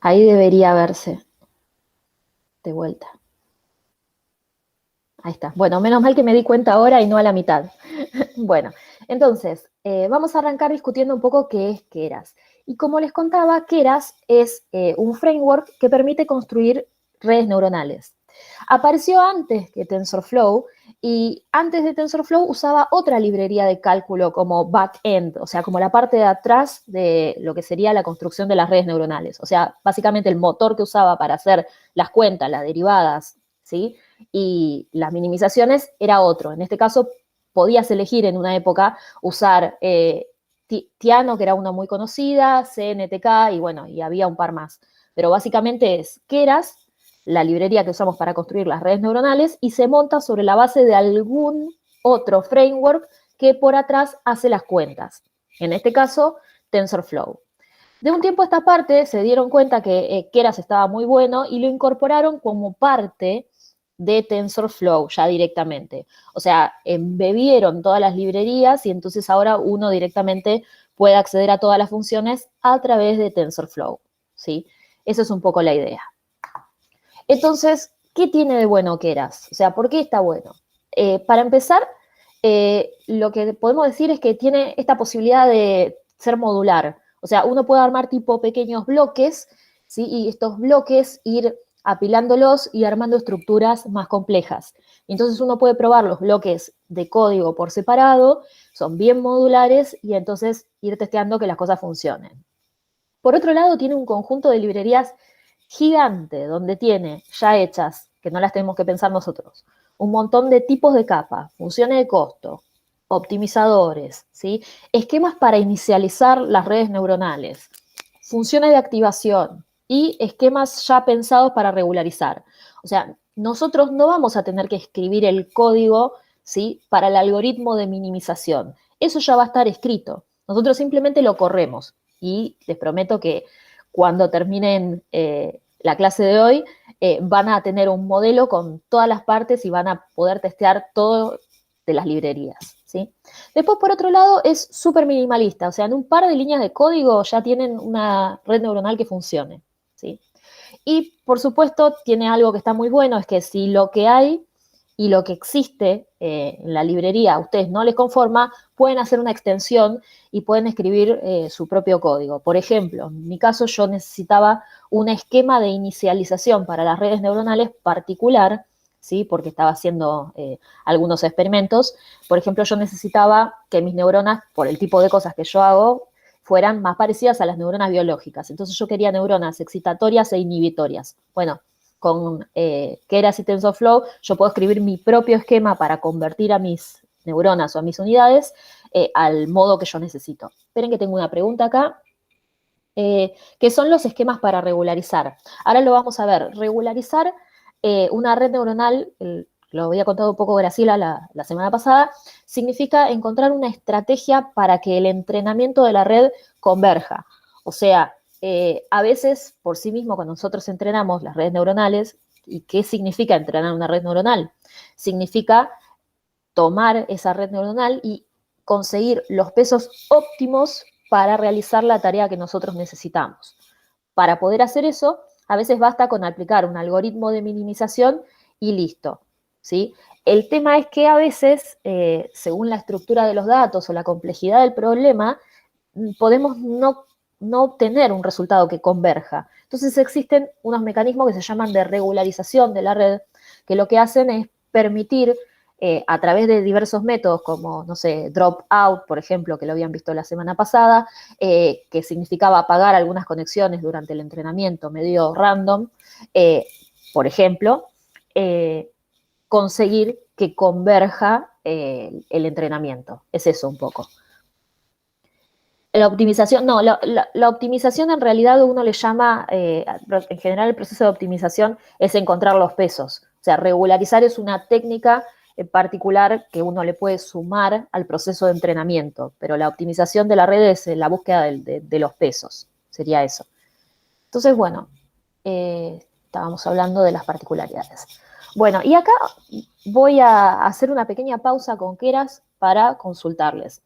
Ahí debería verse de vuelta. Ahí está. Bueno, menos mal que me di cuenta ahora y no a la mitad. Bueno, entonces, vamos a arrancar discutiendo un poco qué es Keras. Y como les contaba, Keras es un framework que permite construir redes neuronales. Apareció antes que TensorFlow y antes de TensorFlow usaba otra librería de cálculo como backend, o sea, como la parte de atrás de lo que sería la construcción de las redes neuronales. O sea, básicamente el motor que usaba para hacer las cuentas, las derivadas, ¿sí? Y las minimizaciones era otro. En este caso, podías elegir en una época usar Tiano, que era una muy conocida, CNTK, y bueno, y había un par más. Pero básicamente es Keras, la librería que usamos para construir las redes neuronales, y se monta sobre la base de algún otro framework que por atrás hace las cuentas. En este caso, TensorFlow. De un tiempo a esta parte se dieron cuenta que Keras estaba muy bueno y lo incorporaron como parte de TensorFlow ya directamente. O sea, embebieron todas las librerías y entonces ahora uno directamente puede acceder a todas las funciones a través de TensorFlow, ¿sí? Eso es un poco la idea. Entonces, ¿qué tiene de bueno Keras? O sea, ¿por qué está bueno? Para empezar, lo que podemos decir es que tiene esta posibilidad de ser modular. O sea, uno puede armar tipo pequeños bloques, ¿sí? Y estos bloques ir apilándolos y armando estructuras más complejas. Entonces uno puede probar los bloques de código por separado, son bien modulares y entonces ir testeando que las cosas funcionen. Por otro lado, tiene un conjunto de librerías gigante, donde tiene ya hechas, que no las tenemos que pensar nosotros, un montón de tipos de capa, funciones de costo, optimizadores, ¿sí? Esquemas para inicializar las redes neuronales, funciones de activación y esquemas ya pensados para regularizar. O sea, nosotros no vamos a tener que escribir el código, ¿sí? Para el algoritmo de minimización. Eso ya va a estar escrito. Nosotros simplemente lo corremos y les prometo que cuando terminen la clase de hoy van a tener un modelo con todas las partes y van a poder testear todo de las librerías, ¿sí? Después, por otro lado, es súper minimalista, o sea, en un par de líneas de código ya tienen una red neuronal que funcione, ¿sí? Y, por supuesto, tiene algo que está muy bueno, es que si lo que hay y lo que existe en la librería a ustedes no les conforma, pueden hacer una extensión y pueden escribir su propio código. Por ejemplo, en mi caso yo necesitaba un esquema de inicialización para las redes neuronales particular, ¿sí? Porque estaba haciendo algunos experimentos. Por ejemplo, yo necesitaba que mis neuronas, por el tipo de cosas que yo hago, fueran más parecidas a las neuronas biológicas. Entonces yo quería neuronas excitatorias e inhibitorias. Bueno, con Keras y TensorFlow yo puedo escribir mi propio esquema para convertir a mis neuronas o a mis unidades al modo que yo necesito. Esperen que tengo una pregunta acá. ¿Qué son los esquemas para regularizar? Ahora lo vamos a ver. Regularizar una red neuronal, lo había contado un poco Graciela la semana pasada, significa encontrar una estrategia para que el entrenamiento de la red converja. O sea, a veces por sí mismo cuando nosotros entrenamos las redes neuronales, ¿y qué significa entrenar una red neuronal? Significa tomar esa red neuronal y conseguir los pesos óptimos para realizar la tarea que nosotros necesitamos. Para poder hacer eso, a veces basta con aplicar un algoritmo de minimización y listo, ¿sí? El tema es que a veces, según la estructura de los datos o la complejidad del problema, podemos no obtener un resultado que converja. Entonces existen unos mecanismos que se llaman de regularización de la red, que lo que hacen es permitir a través de diversos métodos como, no sé, dropout, por ejemplo, que lo habían visto la semana pasada, que significaba apagar algunas conexiones durante el entrenamiento medio random, por ejemplo, conseguir que converja el entrenamiento. Es eso un poco. La optimización, no, la optimización en realidad uno le llama, en general el proceso de optimización es encontrar los pesos. O sea, regularizar es una técnica en particular que uno le puede sumar al proceso de entrenamiento, pero la optimización de la red es la búsqueda de los pesos, sería eso. Entonces, bueno, estábamos hablando de las particularidades. Bueno, y acá voy a hacer una pequeña pausa con Keras para consultarles.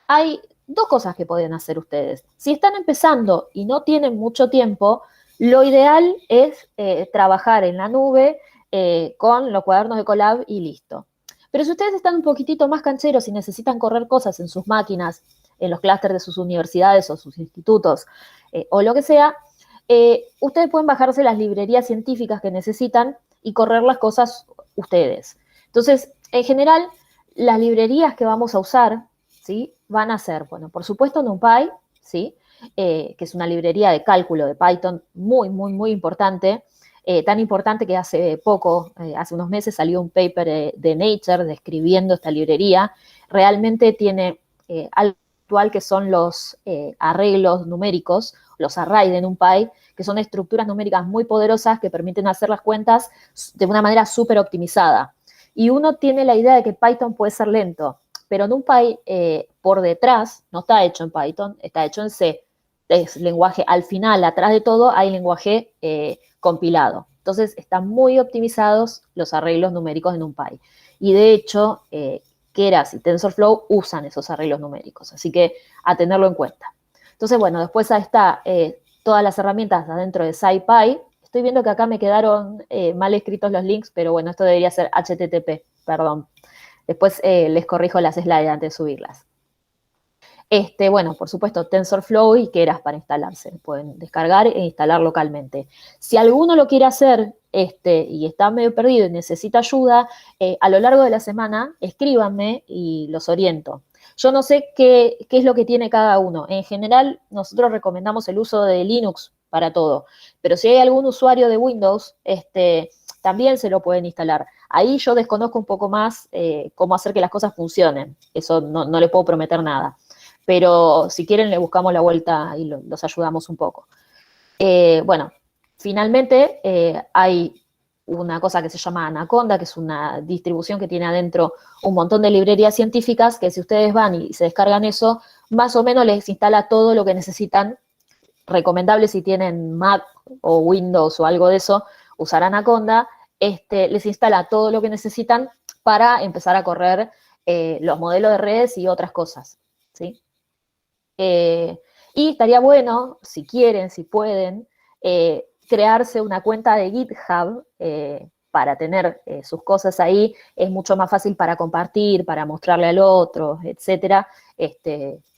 Hay dos cosas que pueden hacer ustedes. Si están empezando y no tienen mucho tiempo, Lo ideal es trabajar en la nube con los cuadernos de Colab y listo. Pero si ustedes están un poquitito más cancheros y necesitan correr cosas en sus máquinas, en los clústeres de sus universidades o sus institutos o lo que sea, ustedes pueden bajarse las librerías científicas que necesitan y correr las cosas ustedes. Entonces, en general, las librerías que vamos a usar, ¿sí? Van a ser, bueno, por supuesto NumPy, ¿sí? Que es una librería de cálculo de Python muy, muy, muy importante, tan importante que hace poco, hace unos meses, salió un paper de Nature describiendo esta librería. Realmente tiene algo actual que son los arreglos numéricos, los arrays de NumPy, que son estructuras numéricas muy poderosas que permiten hacer las cuentas de una manera súper optimizada. Y uno tiene la idea de que Python puede ser lento, pero NumPy por detrás no está hecho en Python, está hecho en C. Es lenguaje, al final, atrás de todo, hay lenguaje compilado. Entonces, están muy optimizados los arreglos numéricos en NumPy. Y de hecho, Keras y TensorFlow usan esos arreglos numéricos. Así que a tenerlo en cuenta. Entonces, bueno, después está todas las herramientas adentro de SciPy. Estoy viendo que acá me quedaron mal escritos los links, pero bueno, esto debería ser HTTP, perdón. Después les corrijo las slides antes de subirlas. Bueno, por supuesto, TensorFlow y Keras para instalarse. Pueden descargar e instalar localmente. Si alguno lo quiere hacer y está medio perdido y necesita ayuda, a lo largo de la semana, escríbanme y los oriento. Yo no sé qué es lo que tiene cada uno. En general, nosotros recomendamos el uso de Linux para todo. Pero si hay algún usuario de Windows, también se lo pueden instalar. Ahí yo desconozco un poco más cómo hacer que las cosas funcionen. Eso no le puedo prometer nada. Pero si quieren le buscamos la vuelta y los ayudamos un poco. Bueno, finalmente hay una cosa que se llama Anaconda, que es una distribución que tiene adentro un montón de librerías científicas, que si ustedes van y se descargan eso, más o menos les instala todo lo que necesitan. Recomendable si tienen Mac o Windows o algo de eso, usar Anaconda. Les instala todo lo que necesitan para empezar a correr los modelos de redes y otras cosas, ¿sí? Y estaría bueno, si quieren, si pueden, crearse una cuenta de GitHub para tener sus cosas ahí. Es mucho más fácil para compartir, para mostrarle al otro, etcétera.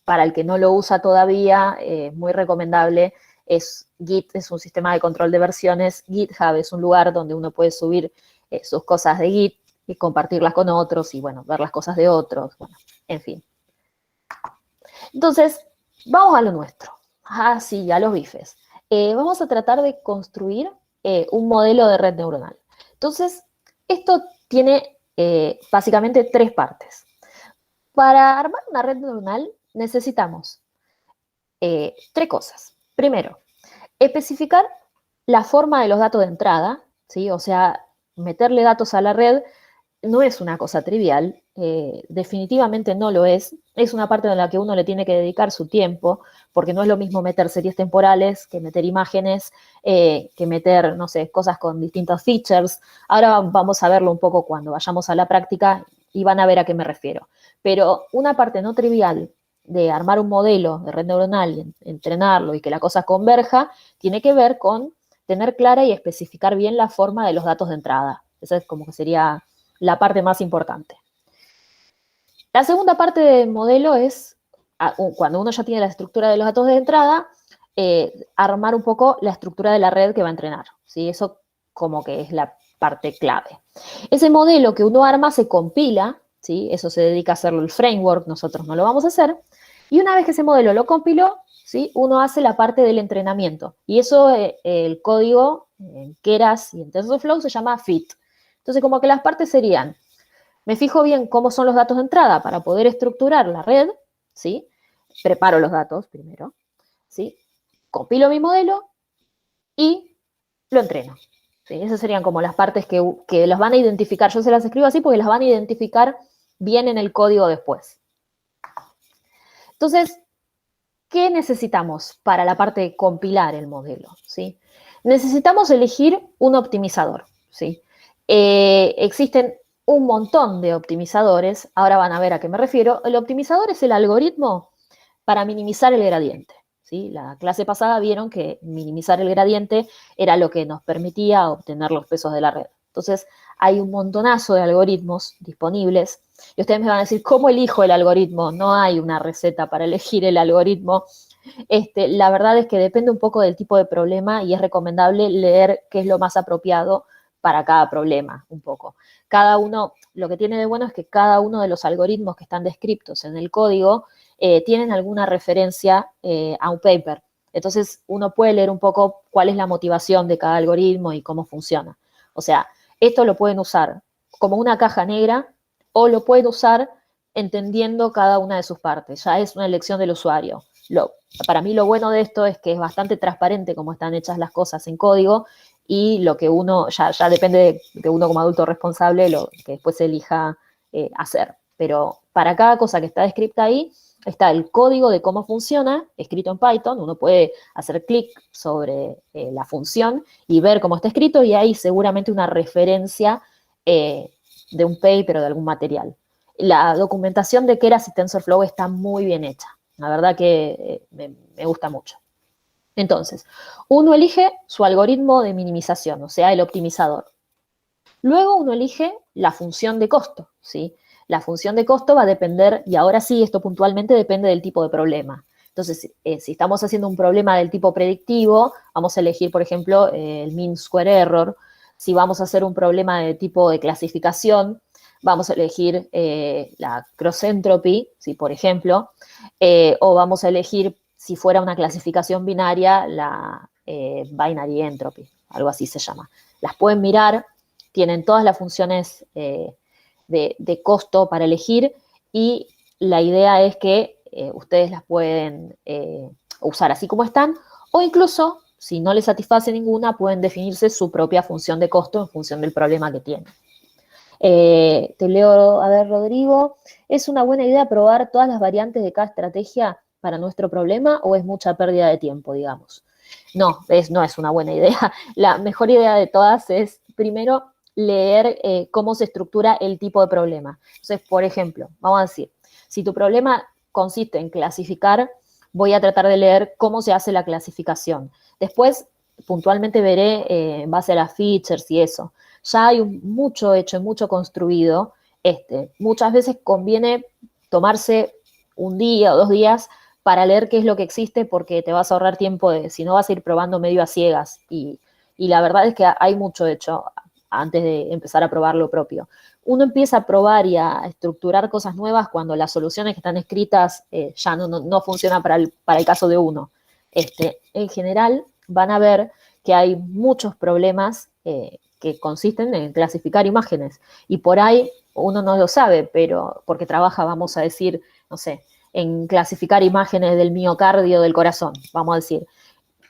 Para el que no lo usa todavía, muy recomendable. Git es un sistema de control de versiones. GitHub es un lugar donde uno puede subir sus cosas de Git y compartirlas con otros y, bueno, ver las cosas de otros. Bueno, en fin. Entonces, vamos a lo nuestro. Ah, sí, a los bifes. Vamos a tratar de construir un modelo de red neuronal. Entonces, esto tiene básicamente tres partes. Para armar una red neuronal necesitamos tres cosas. Primero, especificar la forma de los datos de entrada, ¿sí? O sea, meterle datos a la red no es una cosa trivial, definitivamente no lo es. Es una parte en la que uno le tiene que dedicar su tiempo, porque no es lo mismo meter series temporales que meter imágenes, que meter, no sé, cosas con distintos features. Ahora vamos a verlo un poco cuando vayamos a la práctica y van a ver a qué me refiero. Pero una parte no trivial de armar un modelo de red neuronal y entrenarlo y que la cosa converja, tiene que ver con tener clara y especificar bien la forma de los datos de entrada. Esa es como que sería la parte más importante. La segunda parte del modelo es, cuando uno ya tiene la estructura de los datos de entrada, armar un poco la estructura de la red que va a entrenar, ¿sí? Eso como que es la parte clave. Ese modelo que uno arma se compila, ¿sí? Eso se dedica a hacerlo el framework, nosotros no lo vamos a hacer, y una vez que ese modelo lo compiló, ¿sí? Uno hace la parte del entrenamiento, y eso, el código en Keras y en TensorFlow se llama fit. Entonces, como que las partes serían, me fijo bien cómo son los datos de entrada para poder estructurar la red, ¿sí? Preparo los datos primero, ¿sí? Compilo mi modelo y lo entreno. ¿Sí? Esas serían como las partes que las van a identificar. Yo se las escribo así porque las van a identificar bien en el código después. Entonces, ¿qué necesitamos para la parte de compilar el modelo? ¿Sí? Necesitamos elegir un optimizador, ¿sí? Existen un montón de optimizadores, ahora van a ver a qué me refiero. El optimizador es el algoritmo para minimizar el gradiente, ¿sí? La clase pasada vieron que minimizar el gradiente era lo que nos permitía obtener los pesos de la red. Entonces, hay un montonazo de algoritmos disponibles y ustedes me van a decir, ¿cómo elijo el algoritmo? No hay una receta para elegir el algoritmo. La verdad es que depende un poco del tipo de problema y es recomendable leer qué es lo más apropiado para cada problema, un poco. Cada uno, lo que tiene de bueno es que cada uno de los algoritmos que están descritos en el código tienen alguna referencia a un paper. Entonces, uno puede leer un poco cuál es la motivación de cada algoritmo y cómo funciona. O sea, esto lo pueden usar como una caja negra o lo pueden usar entendiendo cada una de sus partes. Ya es una elección del usuario. Para mí lo bueno de esto es que es bastante transparente cómo están hechas las cosas en código y lo que uno, ya depende de uno como adulto responsable, lo que después elija hacer. Pero para cada cosa que está descrita ahí, está el código de cómo funciona, escrito en Python, uno puede hacer clic sobre la función y ver cómo está escrito y hay seguramente una referencia de un paper o de algún material. La documentación de Keras y TensorFlow está muy bien hecha. La verdad que me gusta mucho. Entonces, uno elige su algoritmo de minimización, o sea, el optimizador. Luego uno elige la función de costo, ¿sí? La función de costo va a depender, y ahora sí, esto puntualmente depende del tipo de problema. Entonces, si estamos haciendo un problema del tipo predictivo, vamos a elegir, por ejemplo, el mean square error. Si vamos a hacer un problema de tipo de clasificación, vamos a elegir la cross entropy, ¿sí? Por ejemplo, o vamos a elegir, si fuera una clasificación binaria, la binary entropy, algo así se llama. Las pueden mirar, tienen todas las funciones de costo para elegir y la idea es que ustedes las pueden usar así como están o incluso, si no les satisface ninguna, pueden definirse su propia función de costo en función del problema que tienen. Te leo, a ver, Rodrigo, ¿es una buena idea probar todas las variantes de cada estrategia para nuestro problema o es mucha pérdida de tiempo, digamos? No, no es una buena idea. La mejor idea de todas es, primero, leer cómo se estructura el tipo de problema. Entonces, por ejemplo, vamos a decir, si tu problema consiste en clasificar, voy a tratar de leer cómo se hace la clasificación. Después, puntualmente veré en base a las features y eso. Ya hay mucho hecho, mucho construido. Muchas veces conviene tomarse un día o 2 días para leer qué es lo que existe porque te vas a ahorrar tiempo, si no vas a ir probando medio a ciegas. Y la verdad es que hay mucho hecho antes de empezar a probar lo propio. Uno empieza a probar y a estructurar cosas nuevas cuando las soluciones que están escritas ya no funcionan para el caso de uno. En general, van a ver que hay muchos problemas que consisten en clasificar imágenes. Y por ahí uno no lo sabe, pero porque trabaja, vamos a decir, no sé, en clasificar imágenes del miocardio del corazón, vamos a decir.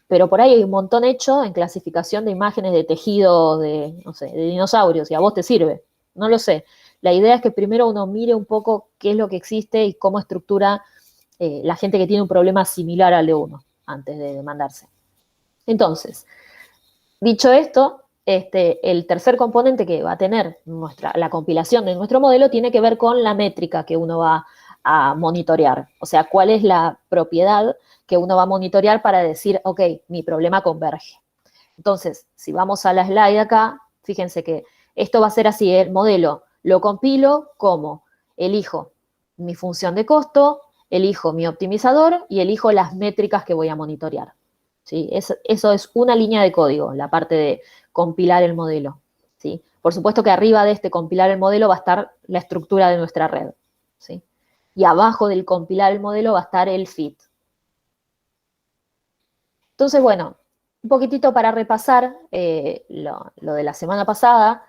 Pero por ahí hay un montón hecho en clasificación de imágenes de tejidos, no sé, de dinosaurios, y a vos te sirve. No lo sé. La idea es que primero uno mire un poco qué es lo que existe y cómo estructura la gente que tiene un problema similar al de uno, antes de mandarse. Entonces, dicho esto, el tercer componente que va a tener la compilación de nuestro modelo tiene que ver con la métrica que uno va a monitorear. O sea, cuál es la propiedad que uno va a monitorear para decir, ok, mi problema converge. Entonces, si vamos a la slide acá, fíjense que esto va a ser así, el modelo lo compilo como elijo mi función de costo, elijo mi optimizador y elijo las métricas que voy a monitorear. ¿Sí? Eso es una línea de código, la parte de compilar el modelo. ¿Sí? Por supuesto que arriba de compilar el modelo va a estar la estructura de nuestra red. ¿Sí? Y abajo del compilar el modelo va a estar el fit. Entonces, bueno, un poquitito para repasar lo de la semana pasada,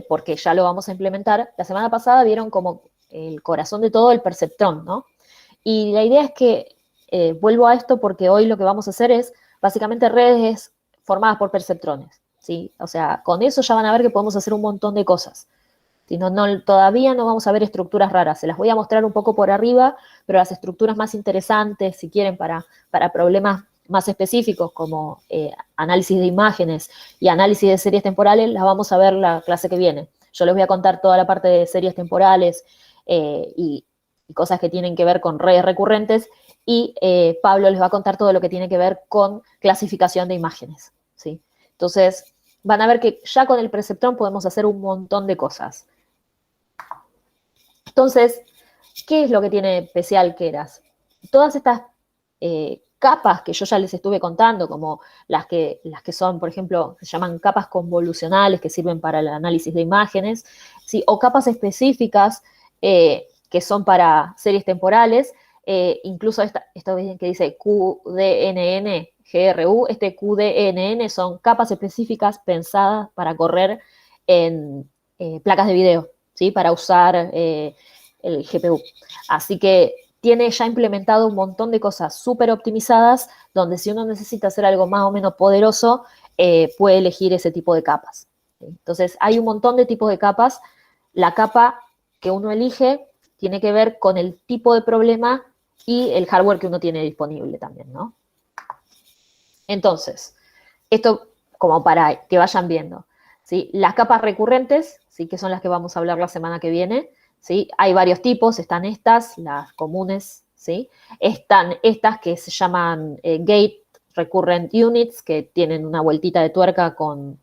porque ya lo vamos a implementar. La semana pasada vieron como el corazón de todo el perceptrón, ¿no? Y la idea es que, vuelvo a esto porque hoy lo que vamos a hacer es básicamente redes formadas por perceptrones, ¿sí? O sea, con eso ya van a ver que podemos hacer un montón de cosas. ¿Sí? Todavía no vamos a ver estructuras raras, se las voy a mostrar un poco por arriba, pero las estructuras más interesantes, si quieren, para problemas más específicos como análisis de imágenes y análisis de series temporales, las vamos a ver la clase que viene. Yo les voy a contar toda la parte de series temporales y cosas que tienen que ver con redes recurrentes y Pablo les va a contar todo lo que tiene que ver con clasificación de imágenes, ¿sí? Entonces, van a ver que ya con el Perceptron podemos hacer un montón de cosas. Entonces, ¿qué es lo que tiene especial Keras? Todas estas capas que yo ya les estuve contando, como las que son, por ejemplo, se llaman capas convolucionales, que sirven para el análisis de imágenes, ¿sí? O capas específicas que son para series temporales, incluso esto que dice QDNN, GRU, este QDNN son capas específicas pensadas para correr en placas de video, ¿sí? Para usar el GPU. Así que tiene ya implementado un montón de cosas súper optimizadas, donde si uno necesita hacer algo más o menos poderoso, puede elegir ese tipo de capas. Entonces, hay un montón de tipos de capas. La capa que uno elige tiene que ver con el tipo de problema y el hardware que uno tiene disponible también, ¿no? Entonces, esto como para que vayan viendo, ¿sí? Las capas recurrentes, ¿sí? Que son las que vamos a hablar la semana que viene, ¿sí? Hay varios tipos, están estas, las comunes, ¿sí? Están estas que se llaman Gate Recurrent Units, que tienen una vueltita de tuerca con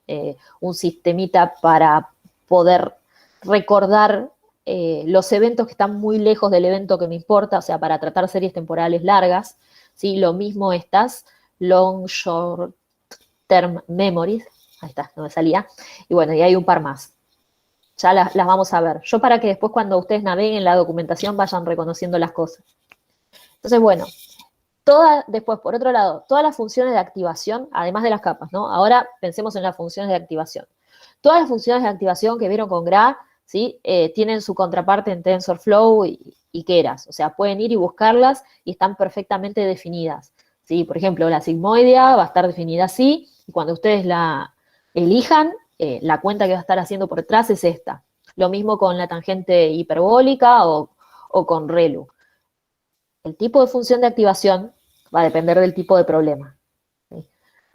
un sistemita para poder recordar los eventos que están muy lejos del evento que me importa, o sea, para tratar series temporales largas, ¿sí? Lo mismo estas Long Short Term Memories, ahí está, no me salía, y bueno, y hay un par más. Ya las vamos a ver. Yo para que después cuando ustedes naveguen la documentación vayan reconociendo las cosas. Entonces, bueno, después, por otro lado, todas las funciones de activación, además de las capas, ¿no? Ahora pensemos en las funciones de activación. Todas las funciones de activación que vieron con GRA, ¿sí? Tienen su contraparte en TensorFlow y Keras. O sea, pueden ir y buscarlas y están perfectamente definidas, ¿sí? Por ejemplo, la sigmoidea va a estar definida así, y cuando ustedes la elijan, la cuenta que va a estar haciendo por detrás es esta. Lo mismo con la tangente hiperbólica o con ReLU. El tipo de función de activación va a depender del tipo de problema, ¿sí?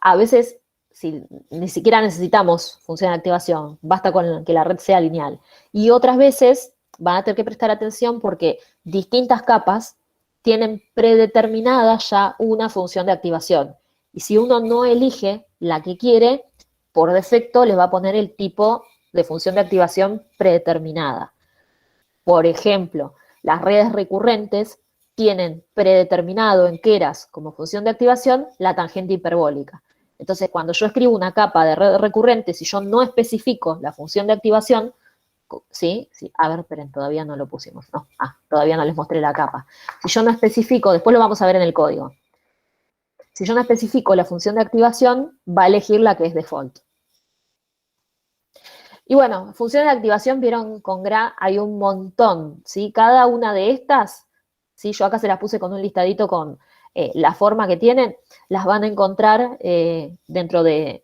A veces, si ni siquiera necesitamos función de activación, basta con que la red sea lineal. Y otras veces van a tener que prestar atención porque distintas capas tienen predeterminada ya una función de activación. Y si uno no elige la que quiere, por defecto le va a poner el tipo de función de activación predeterminada. Por ejemplo, las redes recurrentes tienen predeterminado en Keras como función de activación la tangente hiperbólica. Entonces, cuando yo escribo una capa de red recurrente, si yo no especifico la función de activación, ¿sí? Sí. A ver, esperen, todavía no lo pusimos, ¿no? Todavía no les mostré la capa. Si yo no especifico, después lo vamos a ver en el código. Si yo no especifico la función de activación, va a elegir la que es default. Y bueno, funciones de activación, vieron con GRA, hay un montón, ¿sí? Cada una de estas, ¿sí? Yo acá se las puse con un listadito con la forma que tienen, las van a encontrar dentro de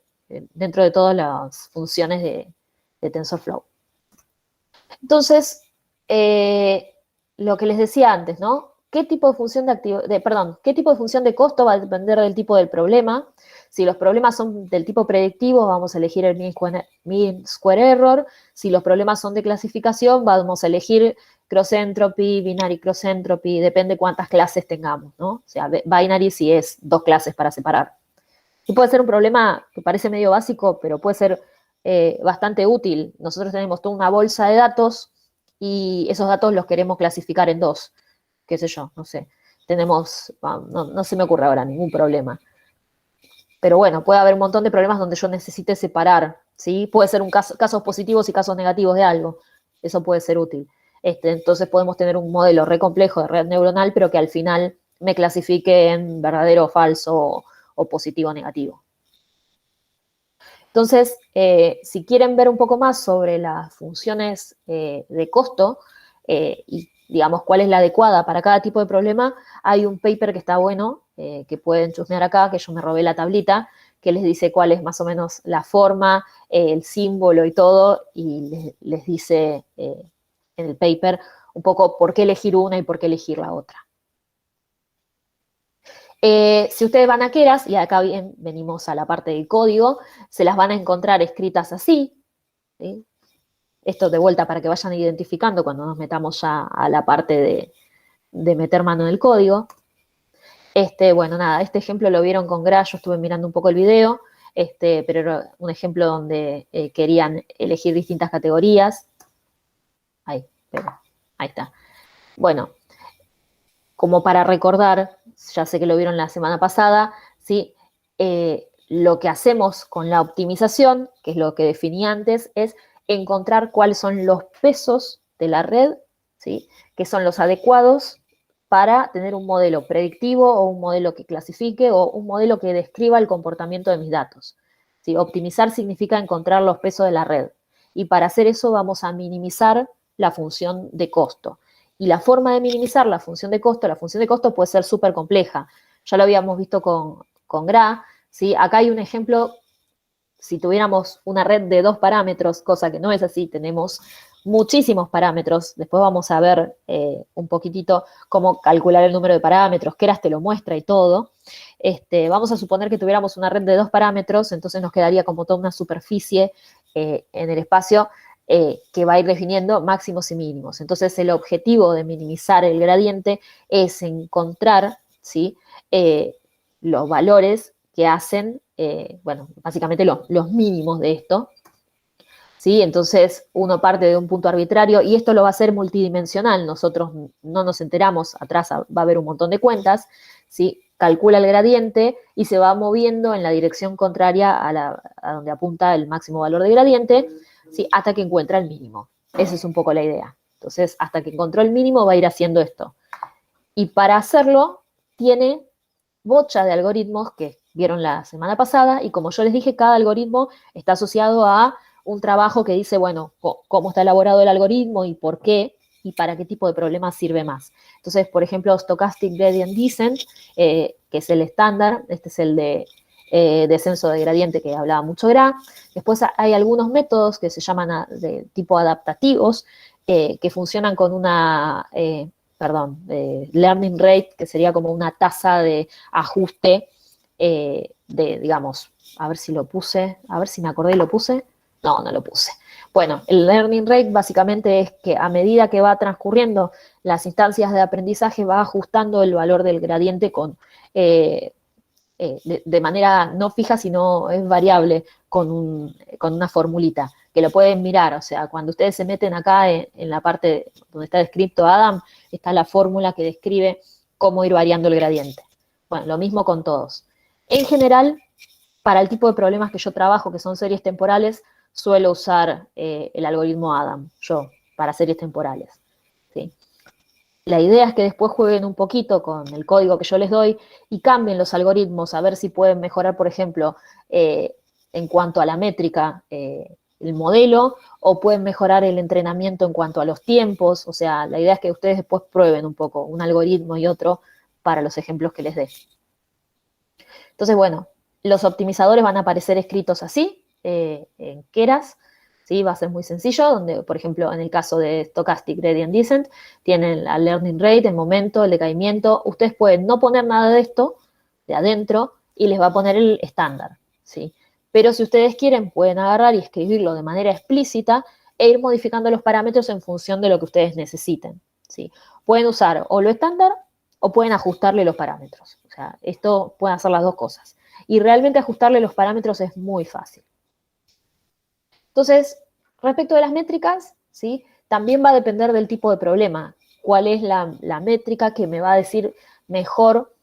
todas las funciones de TensorFlow. Entonces, lo que les decía antes, ¿no? ¿Qué tipo de función qué tipo de función de costo va a depender del tipo del problema? Si los problemas son del tipo predictivo, vamos a elegir el mean square error. Si los problemas son de clasificación, vamos a elegir cross entropy, binary cross entropy, depende cuántas clases tengamos, ¿no? O sea, binary si es 2 clases para separar. Y puede ser un problema que parece medio básico, pero puede ser bastante útil. Nosotros tenemos toda una bolsa de datos y esos datos los queremos clasificar en 2, qué sé yo, no sé. Tenemos, no se me ocurre ahora ningún problema. Pero bueno, puede haber un montón de problemas donde yo necesite separar, ¿sí? Puede ser casos positivos y casos negativos de algo. Eso puede ser útil. Entonces podemos tener un modelo re complejo de red neuronal, pero que al final me clasifique en verdadero o falso o positivo o negativo. Entonces, si quieren ver un poco más sobre las funciones de costo y, digamos, cuál es la adecuada para cada tipo de problema, hay un paper que está bueno, que pueden chusmear acá, que yo me robé la tablita, que les dice cuál es más o menos la forma, el símbolo y todo, y les dice en el paper un poco por qué elegir una y por qué elegir la otra. Si ustedes van a Keras, y acá bien venimos a la parte del código, se las van a encontrar escritas así, ¿sí? Esto de vuelta para que vayan identificando cuando nos metamos ya a la parte de meter mano en el código. Bueno, nada, este ejemplo lo vieron con Gra, yo estuve mirando un poco el video, pero era un ejemplo donde querían elegir distintas categorías. Ahí, ahí está. Bueno, como para recordar, ya sé que lo vieron la semana pasada, ¿sí? Lo que hacemos con la optimización, que es lo que definí antes, es encontrar cuáles son los pesos de la red, ¿sí? Que son los adecuados para tener un modelo predictivo o un modelo que clasifique o un modelo que describa el comportamiento de mis datos. ¿Sí? Optimizar significa encontrar los pesos de la red. Y para hacer eso vamos a minimizar la función de costo. Y la forma de minimizar la función de costo puede ser súper compleja. Ya lo habíamos visto con Gra, ¿sí? Acá hay un ejemplo, si tuviéramos una red de 2 parámetros, cosa que no es así, tenemos muchísimos parámetros. Después vamos a ver un poquitito cómo calcular el número de parámetros, Keras te lo muestra y todo. Vamos a suponer que tuviéramos una red de 2 parámetros, entonces nos quedaría como toda una superficie en el espacio que va a ir definiendo máximos y mínimos. Entonces, el objetivo de minimizar el gradiente es encontrar, ¿sí? Los valores que hacen, bueno, básicamente los mínimos de esto, ¿sí? Entonces, uno parte de un punto arbitrario y esto lo va a hacer multidimensional. Nosotros no nos enteramos, atrás va a haber un montón de cuentas, ¿sí? Calcula el gradiente y se va moviendo en la dirección contraria a donde apunta el máximo valor de gradiente, ¿sí? Hasta que encuentra el mínimo. Esa es un poco la idea. Entonces, hasta que encontró el mínimo va a ir haciendo esto. Y para hacerlo, tiene bocha de algoritmos que vieron la semana pasada y como yo les dije, cada algoritmo está asociado a un trabajo que dice, bueno, cómo está elaborado el algoritmo y por qué y para qué tipo de problemas sirve más. Entonces, por ejemplo, Stochastic Gradient Descent, que es el estándar, este es el de descenso de gradiente que hablaba mucho Gra. Después hay algunos métodos que se llaman de tipo adaptativos, que funcionan con una learning rate, que sería como una tasa de ajuste digamos, a ver si lo puse, a ver si me acordé y lo puse. No, no lo puse. Bueno, el learning rate básicamente es que a medida que va transcurriendo las instancias de aprendizaje va ajustando el valor del gradiente de manera no fija, sino es variable con una formulita, que lo pueden mirar. O sea, cuando ustedes se meten acá en la parte donde está descrito Adam, está la fórmula que describe cómo ir variando el gradiente. Bueno, lo mismo con todos. En general, para el tipo de problemas que yo trabajo, que son series temporales, suelo usar el algoritmo Adam, yo, para series temporales. ¿Sí? La idea es que después jueguen un poquito con el código que yo les doy y cambien los algoritmos a ver si pueden mejorar, por ejemplo, en cuanto a la métrica, el modelo, o pueden mejorar el entrenamiento en cuanto a los tiempos. O sea, la idea es que ustedes después prueben un poco un algoritmo y otro para los ejemplos que les dé. Entonces, bueno, los optimizadores van a aparecer escritos así, en Keras, ¿sí? Va a ser muy sencillo, donde, por ejemplo, en el caso de Stochastic Gradient Descent, tienen la learning rate, el momento, el decaimiento. Ustedes pueden no poner nada de esto de adentro y les va a poner el estándar, ¿sí? Pero si ustedes quieren, pueden agarrar y escribirlo de manera explícita e ir modificando los parámetros en función de lo que ustedes necesiten, ¿sí? Pueden usar o lo estándar o pueden ajustarle los parámetros. O sea, esto pueden hacer las dos cosas. Y realmente ajustarle los parámetros es muy fácil. Entonces, respecto de las métricas, ¿sí? También va a depender del tipo de problema. ¿Cuál es la métrica que me va a decir mejor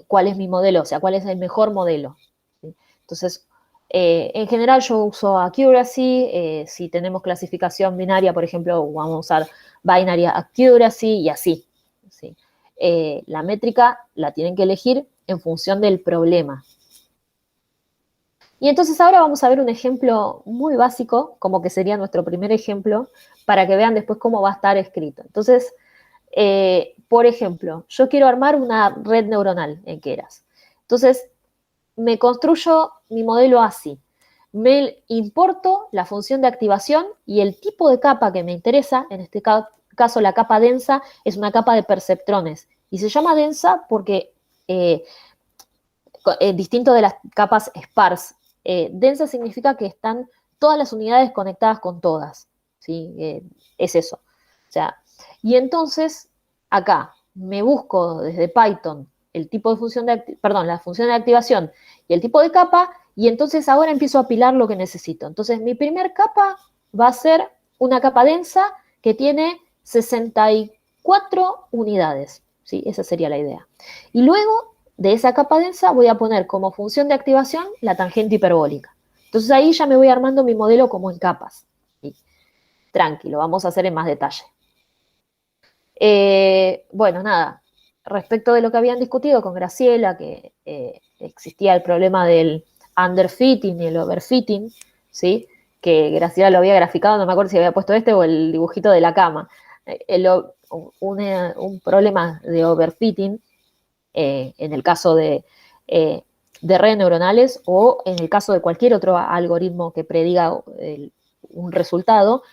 cuál es mi modelo? O sea, cuál es el mejor modelo. ¿Sí? Entonces, en general yo uso accuracy. Si tenemos clasificación binaria, por ejemplo, vamos a usar binary accuracy y así. ¿Sí? La métrica la tienen que elegir en función del problema. Y entonces ahora vamos a ver un ejemplo muy básico, como que sería nuestro primer ejemplo, para que vean después cómo va a estar escrito. Entonces, por ejemplo, yo quiero armar una red neuronal en Keras. Entonces, me construyo mi modelo así. Me importo la función de activación y el tipo de capa que me interesa, en este caso la capa densa, es una capa de perceptrones. Y se llama densa porque, distinto de las capas sparse, densa significa que están todas las unidades conectadas con todas. ¿Sí? Es eso. O sea, y entonces, acá me busco desde Python el tipo de función la función de activación y el tipo de capa, y entonces ahora empiezo a apilar lo que necesito. Entonces mi primer capa va a ser una capa densa que tiene 64 unidades, ¿sí? Esa sería la idea. Y luego de esa capa densa voy a poner como función de activación la tangente hiperbólica. Entonces ahí ya me voy armando mi modelo como en capas. ¿Sí? Tranquilo, vamos a hacer en más detalle. Bueno, nada, respecto de lo que habían discutido con Graciela, que existía el problema del underfitting y el overfitting, ¿sí? Que Graciela lo había graficado, no me acuerdo si había puesto este o el dibujito de la cama. Un problema de overfitting en el caso de redes neuronales o en el caso de cualquier otro algoritmo que prediga un resultado,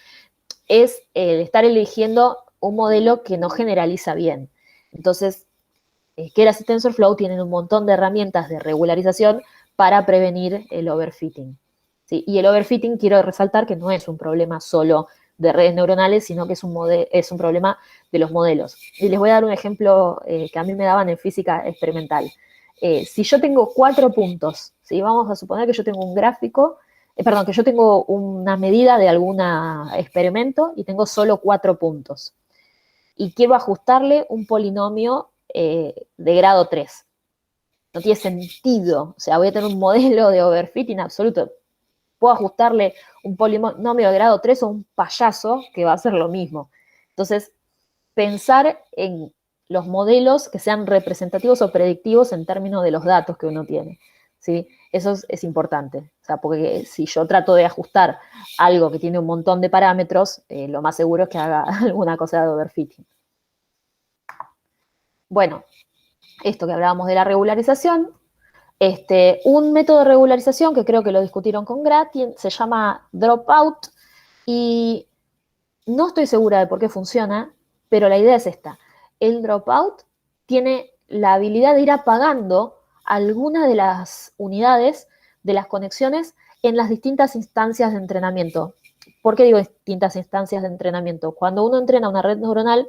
es el estar eligiendo un modelo que no generaliza bien. Entonces, Keras y TensorFlow tienen un montón de herramientas de regularización para prevenir el overfitting. ¿Sí? Y el overfitting, quiero resaltar que no es un problema solo de redes neuronales, sino que es un problema de los modelos. Y les voy a dar un ejemplo que a mí me daban en física experimental. Si yo tengo 4 puntos, ¿sí? Vamos a suponer que yo tengo un gráfico, que yo tengo una medida de algún experimento y tengo solo 4 puntos. Y quiero ajustarle un polinomio de grado 3. No tiene sentido. O sea, voy a tener un modelo de overfitting absoluto. Puedo ajustarle un polinomio de grado 3 o un payaso que va a hacer lo mismo. Entonces, pensar en los modelos que sean representativos o predictivos en términos de los datos que uno tiene. ¿Sí? Eso es importante. O sea, porque si yo trato de ajustar algo que tiene un montón de parámetros, lo más seguro es que haga alguna cosa de overfitting. Bueno, esto que hablábamos de la regularización, un método de regularización que creo que lo discutieron con Gra se llama dropout y no estoy segura de por qué funciona, pero la idea es esta. El dropout tiene la habilidad de ir apagando algunas de las unidades de las conexiones en las distintas instancias de entrenamiento. ¿Por qué digo distintas instancias de entrenamiento? Cuando uno entrena una red neuronal,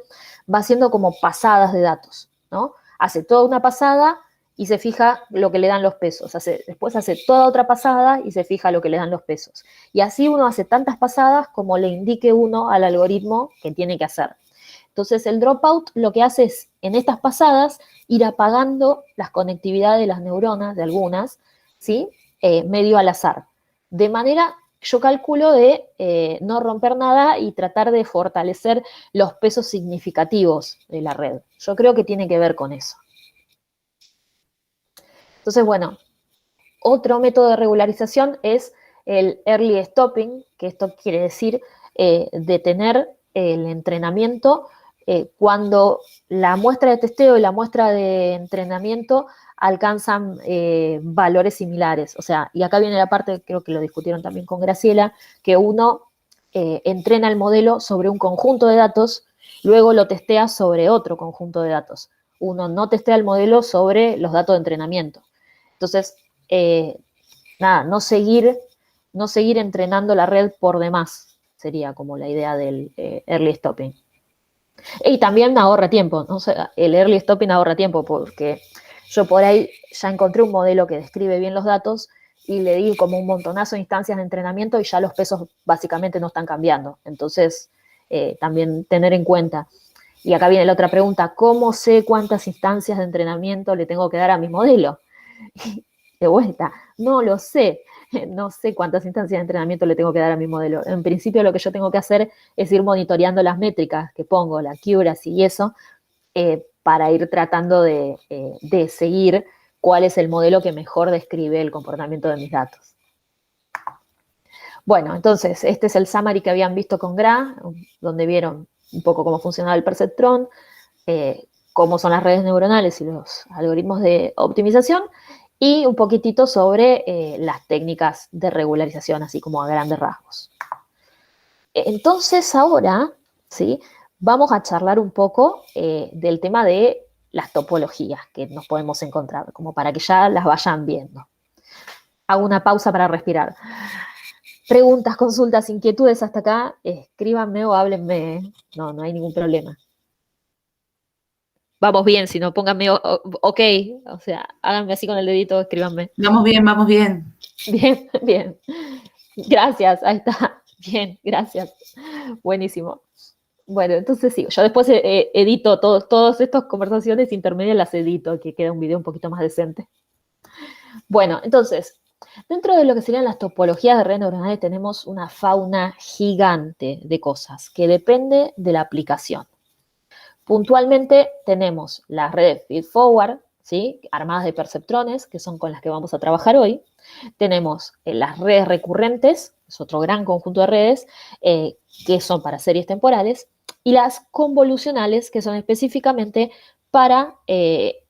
va haciendo como pasadas de datos, ¿no? Hace toda una pasada y se fija lo que le dan los pesos. Después hace toda otra pasada y se fija lo que le dan los pesos. Y así uno hace tantas pasadas como le indique uno al algoritmo que tiene que hacer. Entonces el dropout lo que hace es, en estas pasadas, ir apagando las conectividades de las neuronas, de algunas, ¿sí? Medio al azar. De manera, yo calculo de no romper nada y tratar de fortalecer los pesos significativos de la red. Yo creo que tiene que ver con eso. Entonces, bueno, otro método de regularización es el early stopping, que esto quiere decir detener el entrenamiento cuando la muestra de testeo y la muestra de entrenamiento alcanzan valores similares. O sea, y acá viene la parte, creo que lo discutieron también con Graciela, que uno entrena el modelo sobre un conjunto de datos, luego lo testea sobre otro conjunto de datos. Uno no testea el modelo sobre los datos de entrenamiento. Entonces, nada, no seguir entrenando la red por demás, sería como la idea del early stopping. Y también ahorra tiempo, ¿no? O sea, el early stopping ahorra tiempo porque yo por ahí ya encontré un modelo que describe bien los datos y le di como un montonazo de instancias de entrenamiento y ya los pesos básicamente no están cambiando. Entonces, también tener en cuenta. Y acá viene la otra pregunta, ¿cómo sé cuántas instancias de entrenamiento le tengo que dar a mi modelo? De vuelta, no lo sé, no sé cuántas instancias de entrenamiento le tengo que dar a mi modelo. En principio lo que yo tengo que hacer es ir monitoreando las métricas que pongo, la accuracy y eso, para ir tratando de seguir cuál es el modelo que mejor describe el comportamiento de mis datos. Bueno, entonces, este es el summary que habían visto con Gra, donde vieron un poco cómo funcionaba el perceptrón, cómo son las redes neuronales y los algoritmos de optimización, y un poquitito sobre las técnicas de regularización, así como a grandes rasgos. Entonces ahora, ¿sí? Vamos a charlar un poco del tema de las topologías que nos podemos encontrar, como para que ya las vayan viendo. Hago una pausa para respirar. Preguntas, consultas, inquietudes hasta acá, escríbanme o háblenme, no hay ningún problema. Vamos bien, si no, pónganme ok, o sea, háganme así con el dedito, escríbanme. Vamos bien, vamos bien. Bien, bien. Gracias, ahí está. Bien, gracias. Buenísimo. Bueno, entonces sí, yo después edito todas estas conversaciones intermedias, las edito, que queda un video un poquito más decente. Bueno, entonces, dentro de lo que serían las topologías de redes neuronales tenemos una fauna gigante de cosas que depende de la aplicación. Puntualmente tenemos las redes feedforward, ¿sí? Armadas de perceptrones, que son con las que vamos a trabajar hoy. Tenemos las redes recurrentes, es otro gran conjunto de redes, que son para series temporales, y las convolucionales, que son específicamente para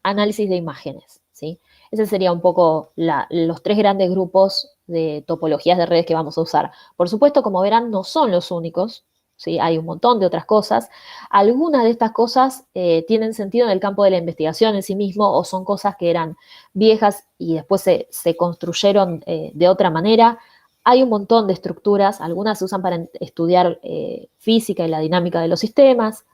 análisis de imágenes, ¿sí? Ese sería un poco los tres grandes grupos de topologías de redes que vamos a usar. Por supuesto, como verán, no son los únicos, ¿sí? Hay un montón de otras cosas. Algunas de estas cosas tienen sentido en el campo de la investigación en sí mismo o son cosas que eran viejas y después se construyeron de otra manera. Hay un montón de estructuras, algunas se usan para estudiar física y la dinámica de los sistemas.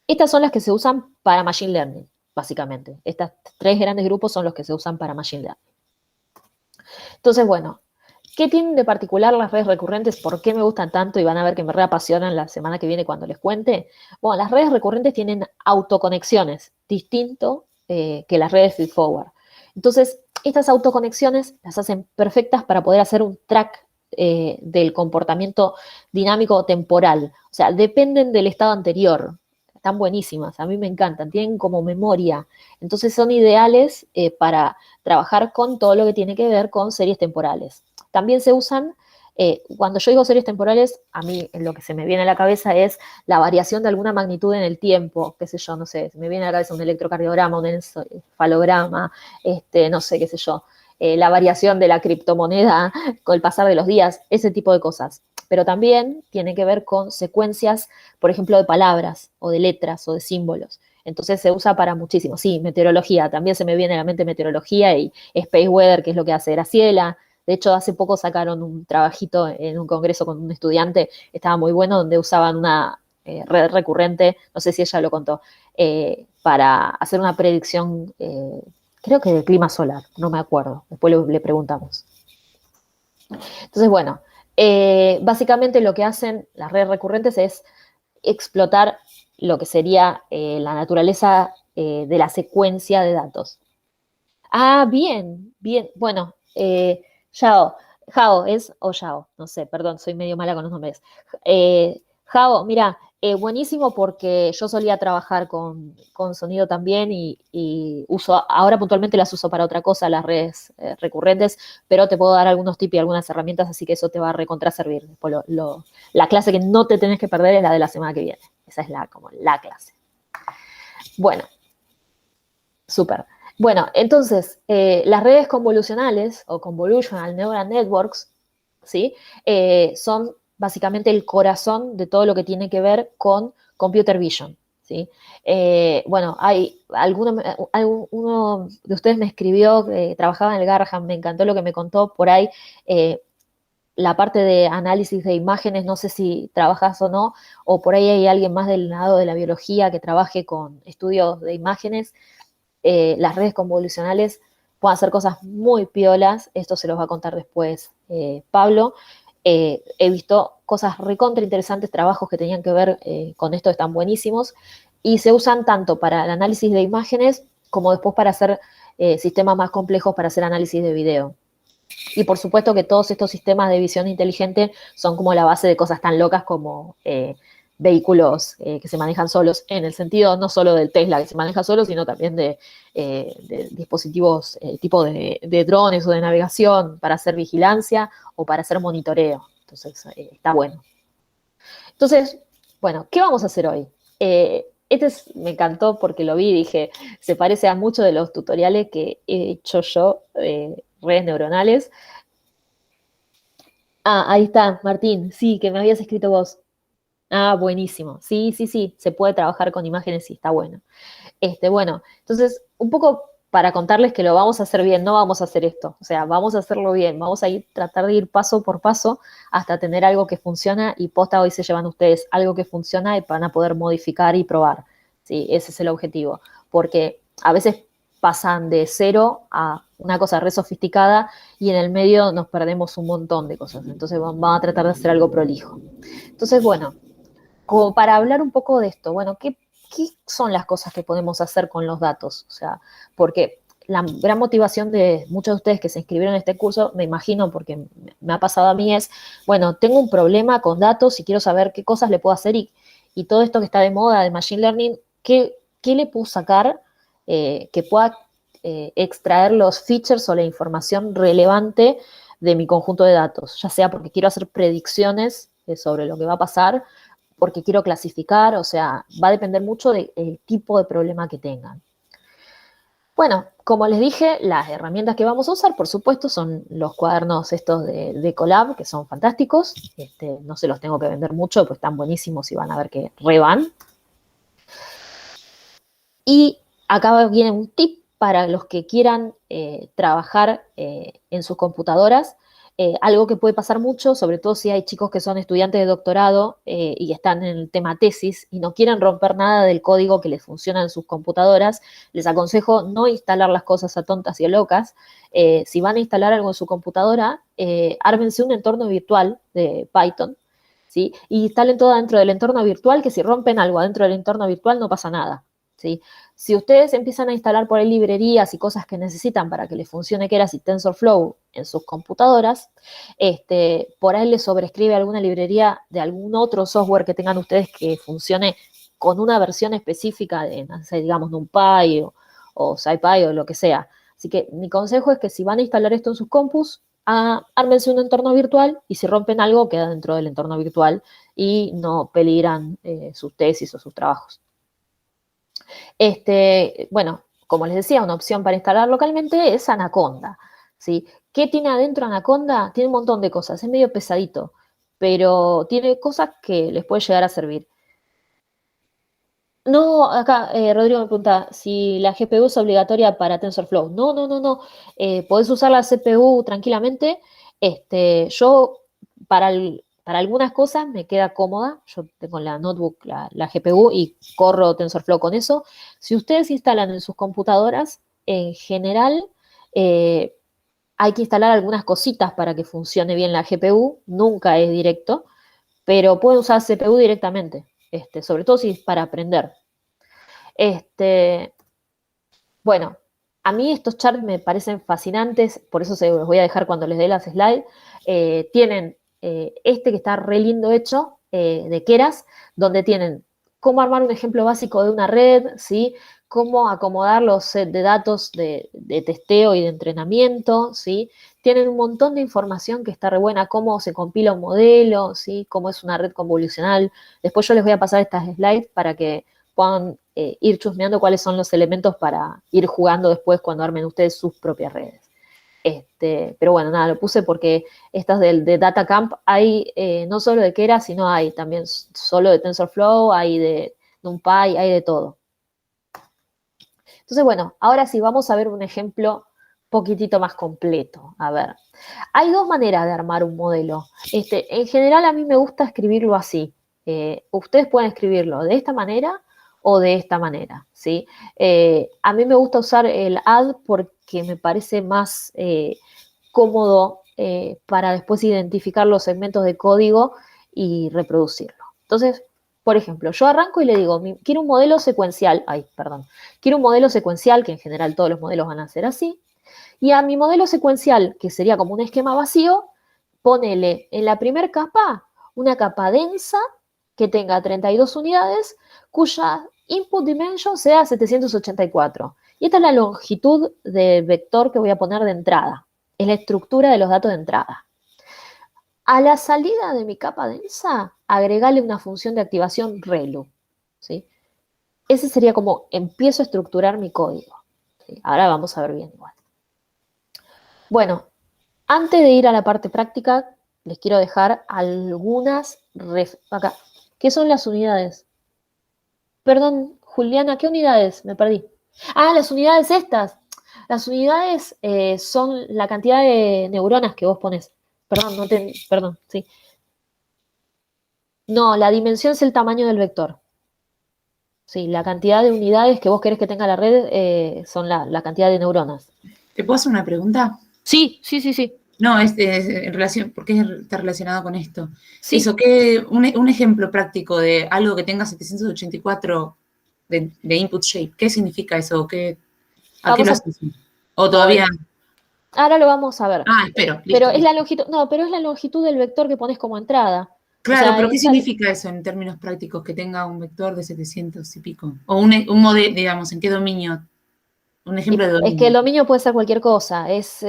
Estas son las que se usan para Machine Learning, básicamente. Estos tres grandes grupos son los que se usan para Machine Learning. Entonces, bueno, ¿qué tienen de particular las redes recurrentes? ¿Por qué me gustan tanto? Y van a ver que me reapasionan la semana que viene cuando les cuente. Bueno, las redes recurrentes tienen autoconexiones, distinto que las redes feedforward. Entonces, estas autoconexiones las hacen perfectas para poder hacer un track del comportamiento dinámico temporal. O sea, dependen del estado anterior. Están buenísimas, a mí me encantan, tienen como memoria. Entonces son ideales para trabajar con todo lo que tiene que ver con series temporales. También se usan, cuando yo digo series temporales, a mí lo que se me viene a la cabeza es la variación de alguna magnitud en el tiempo, qué sé yo, no sé, se me viene a la cabeza un electrocardiograma, un encefalograma, no sé, qué sé yo, la variación de la criptomoneda con el pasar de los días, ese tipo de cosas. Pero también tiene que ver con secuencias, por ejemplo, de palabras o de letras o de símbolos. Entonces se usa para muchísimo. Sí, meteorología, también se me viene a la mente meteorología y Space Weather, que es lo que hace Graciela. De hecho, hace poco sacaron un trabajito en un congreso con un estudiante, estaba muy bueno, donde usaban una red recurrente, no sé si ella lo contó, para hacer una predicción, creo que del clima solar, no me acuerdo, después le preguntamos. Entonces, bueno, básicamente lo que hacen las redes recurrentes es explotar lo que sería la naturaleza de la secuencia de datos. Ah, bien, bien. Bueno, Yao, Jao es o Yao, no sé, perdón, soy medio mala con los nombres. Jao, mira, buenísimo porque yo solía trabajar con sonido también y uso, ahora puntualmente las uso para otra cosa, las redes recurrentes, pero te puedo dar algunos tips y algunas herramientas, así que eso te va a recontra servir. Después la clase que no te tenés que perder es la de la semana que viene. Esa es como la clase. Bueno, súper. Bueno, entonces, las redes convolucionales o convolutional neural networks, ¿sí? Son básicamente el corazón de todo lo que tiene que ver con computer vision, ¿sí? Bueno, uno de ustedes me escribió, trabajaba en el Garham, me encantó lo que me contó por ahí, la parte de análisis de imágenes, no sé si trabajas o no, o por ahí hay alguien más del lado de la biología que trabaje con estudios de imágenes. Las redes convolucionales pueden hacer cosas muy piolas, esto se los va a contar después Pablo. He visto cosas recontra interesantes, trabajos que tenían que ver con esto, están buenísimos, y se usan tanto para el análisis de imágenes como después para hacer sistemas más complejos para hacer análisis de video. Y por supuesto que todos estos sistemas de visión inteligente son como la base de cosas tan locas como vehículos que se manejan solos, en el sentido no solo del Tesla que se maneja solo, sino también de dispositivos tipo de drones o de navegación para hacer vigilancia o para hacer monitoreo. Entonces, está bueno. Entonces, bueno, ¿qué vamos a hacer hoy? Me encantó porque lo vi y dije, se parece a muchos de los tutoriales que he hecho yo, redes neuronales. Ah, ahí está, Martín, sí, que me habías escrito vos. Ah, buenísimo. Sí, sí, sí, se puede trabajar con imágenes y está bueno. Bueno, entonces, un poco para contarles que lo vamos a hacer bien, no vamos a hacer esto, o sea, vamos a hacerlo bien, vamos a tratar de ir paso por paso hasta tener algo que funciona y posta hoy se llevan ustedes algo que funciona y van a poder modificar y probar, ¿sí? Ese es el objetivo. porque a veces pasan de cero a una cosa re sofisticada y en el medio nos perdemos un montón de cosas. Entonces vamos a tratar de hacer algo prolijo. Entonces, bueno, como para hablar un poco de esto, bueno, ¿qué son las cosas que podemos hacer con los datos? O sea, porque la gran motivación de muchos de ustedes que se inscribieron en este curso, me imagino, porque me ha pasado a mí, es, bueno, tengo un problema con datos y quiero saber qué cosas le puedo hacer y todo esto que está de moda de Machine Learning, ¿qué le puedo sacar que pueda extraer los features o la información relevante de mi conjunto de datos? Ya sea porque quiero hacer predicciones sobre lo que va a pasar, porque quiero clasificar, o sea, va a depender mucho del tipo de problema que tengan. Bueno, como les dije, las herramientas que vamos a usar, por supuesto, son los cuadernos estos de Colab, que son fantásticos. No se los tengo que vender mucho, pues están buenísimos y van a ver que revan. Y acá viene un tip para los que quieran trabajar en sus computadoras. Algo que puede pasar mucho, sobre todo si hay chicos que son estudiantes de doctorado y están en el tema tesis y no quieren romper nada del código que les funciona en sus computadoras, les aconsejo no instalar las cosas a tontas y a locas. Si van a instalar algo en su computadora, ármense un entorno virtual de Python, ¿sí? Y instalen todo dentro del entorno virtual, que si rompen algo dentro del entorno virtual no pasa nada, ¿sí? Si ustedes empiezan a instalar por ahí librerías y cosas que necesitan para que les funcione Keras y TensorFlow en sus computadoras, por ahí les sobrescribe alguna librería de algún otro software que tengan ustedes que funcione con una versión específica de, no sé, digamos, NumPy o SciPy o lo que sea. Así que mi consejo es que si van a instalar esto en sus compus, ármense un entorno virtual y si rompen algo queda dentro del entorno virtual y no peligran sus tesis o sus trabajos. Bueno, como les decía, una opción para instalar localmente es Anaconda, ¿sí? ¿Qué tiene adentro Anaconda? Tiene un montón de cosas, es medio pesadito, pero tiene cosas que les puede llegar a servir. No, acá Rodrigo me pregunta si la GPU es obligatoria para TensorFlow. No, no, no, no. Podés usar la CPU tranquilamente. Yo para algunas cosas me queda cómoda. Yo tengo la notebook, la GPU y corro TensorFlow con eso. Si ustedes instalan en sus computadoras, en general eh, hay que instalar algunas cositas para que funcione bien la GPU. Nunca es directo, pero pueden usar CPU directamente. Sobre todo si es para aprender. Este, bueno, a mí estos charts me parecen fascinantes, por eso se los voy a dejar cuando les dé las slides. Tienen que está re lindo hecho, de Keras, donde tienen cómo armar un ejemplo básico de una red, ¿sí? Cómo acomodar los sets de datos de testeo y de entrenamiento, ¿sí? Tienen un montón de información que está re buena, cómo se compila un modelo, ¿sí? Cómo es una red convolucional. Después yo les voy a pasar estas slides para que puedan ir chusmeando cuáles son los elementos para ir jugando después cuando armen ustedes sus propias redes. Pero bueno, nada, lo puse porque estas de DataCamp hay no solo de Keras, sino hay también solo de TensorFlow, hay de NumPy, hay de todo. Entonces, bueno, ahora sí, vamos a ver un ejemplo poquitito más completo. A ver, hay dos maneras de armar un modelo. En general a mí me gusta escribirlo así. Ustedes pueden escribirlo de esta manera o de esta manera, ¿sí? A mí me gusta usar el add porque me parece más cómodo para después identificar los segmentos de código y reproducirlo. Entonces, por ejemplo, yo arranco y le digo, quiero un modelo secuencial, quiero un modelo secuencial, que en general todos los modelos van a ser así, y a mi modelo secuencial, que sería como un esquema vacío, ponele en la primera capa una capa densa que tenga 32 unidades, cuya input dimension sea 784. Y esta es la longitud de vector que voy a poner de entrada. Es la estructura de los datos de entrada. A la salida de mi capa densa, agregarle una función de activación relu, ¿sí? Ese sería como empiezo a estructurar mi código, ¿sí? Ahora vamos a ver bien igual. Bueno, antes de ir a la parte práctica, les quiero dejar algunas acá. ¿Qué son las unidades? Perdón, Juliana, ¿qué unidades? Me perdí. Ah, las unidades estas. Las unidades son la cantidad de neuronas que vos pones. Perdón, sí. No, la dimensión es el tamaño del vector. Sí, la cantidad de unidades que vos querés que tenga la red son la cantidad de neuronas. ¿Te puedo hacer una pregunta? Sí, sí, sí, sí. No, en relación, porque está relacionado con esto. Sí, Eso, un ejemplo práctico de algo que tenga 784 de input shape, ¿qué significa eso? ¿A qué vamos lo a... asocian? O Bueno, todavía. ahora lo vamos a ver. Espero, Pero listo, es la listo. longitud, no, pero es la longitud del vector que pones como entrada. O Claro, sea, pero ¿qué significa eso en términos prácticos? Que tenga un vector de 700 y pico. O un modelo, digamos, ¿en qué dominio? Un ejemplo de es que el dominio. dominio puede ser cualquier cosa, es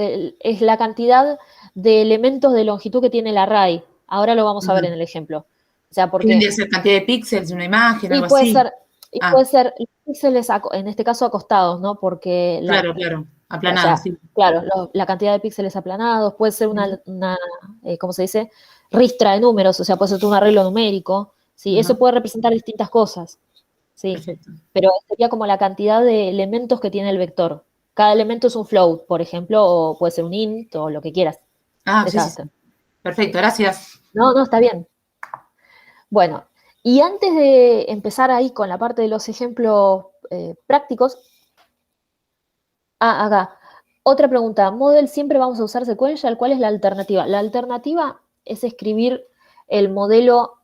la cantidad de elementos de longitud que tiene el array. Ahora lo vamos a ver Ajá. en el ejemplo. O sea, ¿Qué porque vendría a ser cantidad de píxeles de una imagen, y algo puede así? ser, y Ah, puede ser los píxeles, en este caso acostados, ¿no? Porque claro, claro. o Aplanado, sea, sí. claro, la cantidad de píxeles aplanados, puede ser Ujú. ¿cómo se dice? Ristra de números, o sea, puede ser un arreglo numérico, ¿sí? Ajá, Eso puede representar distintas cosas, ¿sí? perfecto. Pero sería como la cantidad de elementos que tiene el vector. Cada elemento es un float, por ejemplo, o puede ser un int o lo que quieras. Sí, sí, Exacto. sí. Perfecto, gracias. No, no, está bien. Bueno, y antes de empezar ahí con la parte de los ejemplos prácticos, acá, otra pregunta. Model siempre vamos a usar sequential. ¿Cuál es la alternativa? La alternativa es escribir el modelo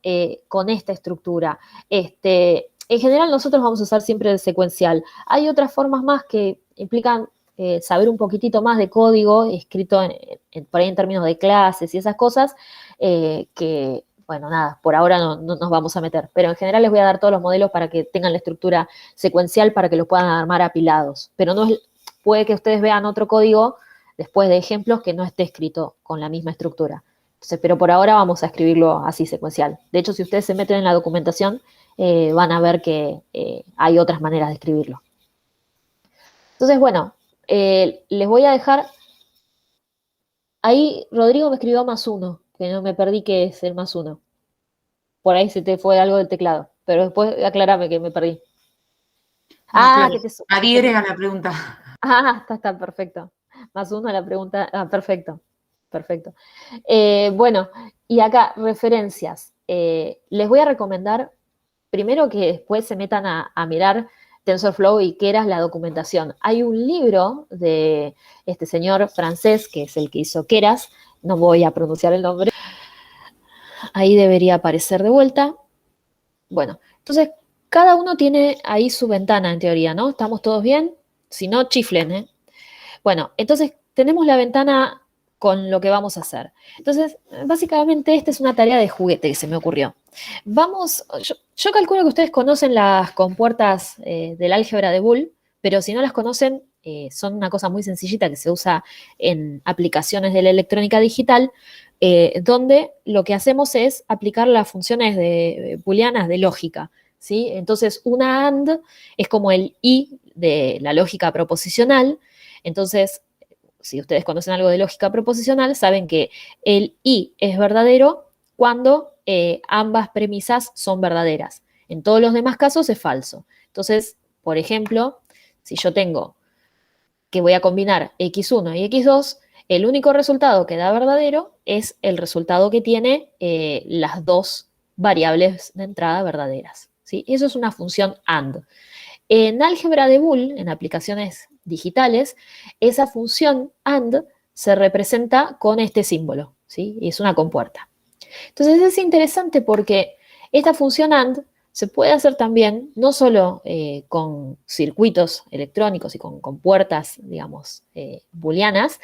con esta estructura. En general nosotros vamos a usar siempre el secuencial. Hay otras formas más que implican saber un poquitito más de código escrito por ahí en términos de clases y esas cosas que, bueno, nada, por ahora no nos vamos a meter. Pero en general les voy a dar todos los modelos para que tengan la estructura secuencial para que los puedan armar apilados. Pero no es, puede que ustedes vean otro código después de ejemplos que no esté escrito con la misma estructura. Entonces, pero por ahora vamos a escribirlo así secuencial. De hecho, si ustedes se meten en la documentación, van a ver que hay otras maneras de escribirlo. Entonces, bueno, les voy a dejar. Ahí Rodrigo me escribió más uno, que no me perdí que es el más uno. Por ahí se te fue algo del teclado, pero después aclárame que me perdí. No, Ah, claro. que Adhiere a la pregunta. está perfecto. Más uno a la pregunta. Ah, perfecto. Perfecto. Bueno, y acá, referencias. Les voy a recomendar, primero que después se metan a mirar TensorFlow y qué era la documentación. Hay un libro de este señor francés, que es el que hizo Keras, no voy a pronunciar el nombre, ahí debería aparecer de vuelta. Bueno, entonces cada uno tiene ahí su ventana en teoría, ¿no? ¿Estamos todos bien? Si no, chiflen, ¿eh? Bueno, entonces tenemos la ventana con lo que vamos a hacer. Entonces, básicamente esta es una tarea de juguete que se me ocurrió. Yo calculo que ustedes conocen las compuertas del álgebra de Boole, pero si no las conocen, son una cosa muy sencillita que se usa en aplicaciones de la electrónica digital, donde lo que hacemos es aplicar las funciones booleanas de lógica. ¿Sí? Entonces, una AND es como el I de la lógica proposicional. Entonces, si ustedes conocen algo de lógica proposicional, saben que el I es verdadero cuando ambas premisas son verdaderas. En todos los demás casos es falso. Entonces, por ejemplo, si yo tengo que voy a combinar x1 y x2, el único resultado que da verdadero es el resultado que tiene las dos variables de entrada verdaderas. ¿Sí? Eso es una función AND. En álgebra de Boole, en aplicaciones digitales, esa función AND se representa con este símbolo, ¿sí? Y es una compuerta. Entonces es interesante porque esta función AND se puede hacer también no solo con circuitos electrónicos y con puertas, digamos, booleanas,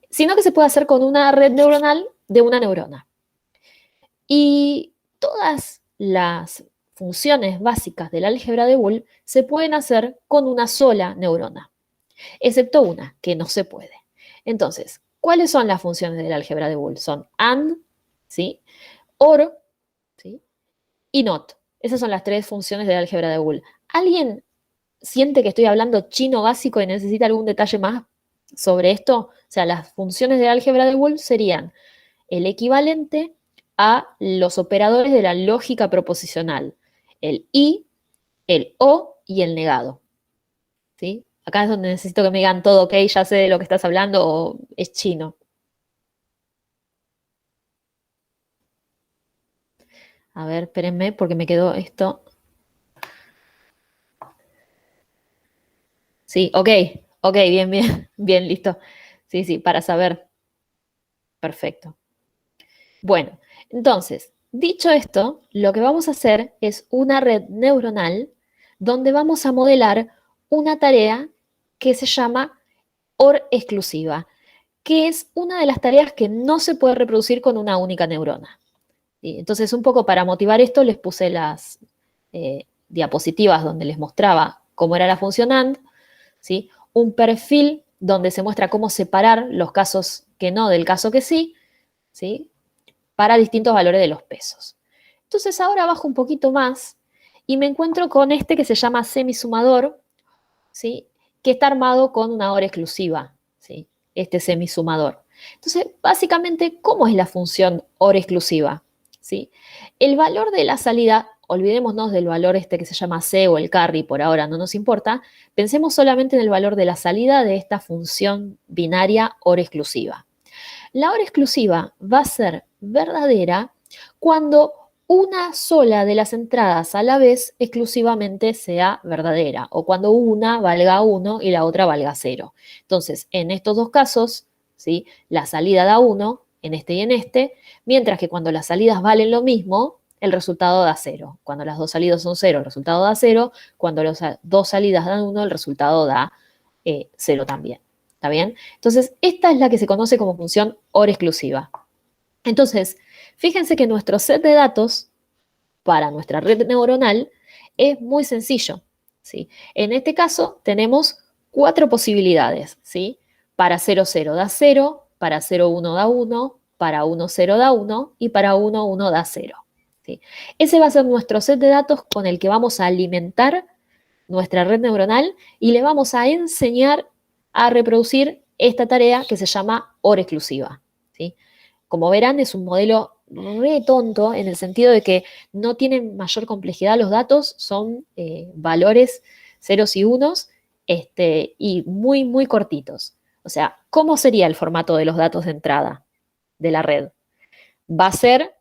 sino que se puede hacer con una red neuronal de una neurona. Y todas las funciones básicas del álgebra de Boole se pueden hacer con una sola neurona, excepto una, que no se puede. Entonces, ¿cuáles son las funciones del álgebra de Boole? Son AND, ¿sí? OR, ¿sí? Y NOT. Esas son las tres funciones del álgebra de Boole. ¿Alguien siente que estoy hablando chino básico y necesita algún detalle más sobre esto? O sea, las funciones del álgebra de Boole serían el equivalente a los operadores de la lógica proposicional, el y, el o y el negado. ¿Sí? Acá es donde necesito que me digan todo, ok, ya sé de lo que estás hablando o es chino. A ver, espérenme porque me quedó esto. Sí, ok, bien, bien, bien, listo. Sí, sí, para saber. Perfecto. Bueno, entonces, dicho esto, lo que vamos a hacer es una red neuronal donde vamos a modelar una tarea que se llama OR exclusiva, que es una de las tareas que no se puede reproducir con una única neurona. ¿Sí? Entonces, un poco para motivar esto, les puse las diapositivas donde les mostraba cómo era la función AND, ¿sí? Un perfil donde se muestra cómo separar los casos que no del caso que sí, ¿sí? Para distintos valores de los pesos. Entonces ahora bajo un poquito más y me encuentro con este que se llama semisumador, ¿sí? Que está armado con una hora exclusiva, ¿sí? Este semisumador. Entonces, básicamente, ¿cómo es la función hora exclusiva? ¿Sí? El valor de la salida, olvidémonos del valor este que se llama C o el carry, por ahora no nos importa, pensemos solamente en el valor de la salida de esta función binaria hora exclusiva. La hora exclusiva va a ser verdadera cuando una sola de las entradas a la vez exclusivamente sea verdadera o cuando una valga 1 y la otra valga 0. Entonces, en estos dos casos, ¿sí? La salida da 1 en este y en este, mientras que cuando las salidas valen lo mismo, el resultado da 0. Cuando las dos salidas son 0, el resultado da 0. Cuando las dos salidas dan 1, el resultado da 0 también. ¿Está bien? Entonces, esta es la que se conoce como función OR exclusiva. Entonces, fíjense que nuestro set de datos para nuestra red neuronal es muy sencillo, ¿sí? En este caso, tenemos 4 posibilidades, ¿sí? Para 0, 0 da 0, para 0, 1 da 1, para 1, 0 da 1 y para 1, 1 da 0. ¿Sí? Ese va a ser nuestro set de datos con el que vamos a alimentar nuestra red neuronal y le vamos a enseñar a reproducir esta tarea que se llama hora exclusiva. ¿Sí? Como verán, es un modelo re tonto en el sentido de que no tienen mayor complejidad los datos, son valores ceros y unos y muy, muy cortitos. O sea, ¿cómo sería el formato de los datos de entrada de la red? Va a ser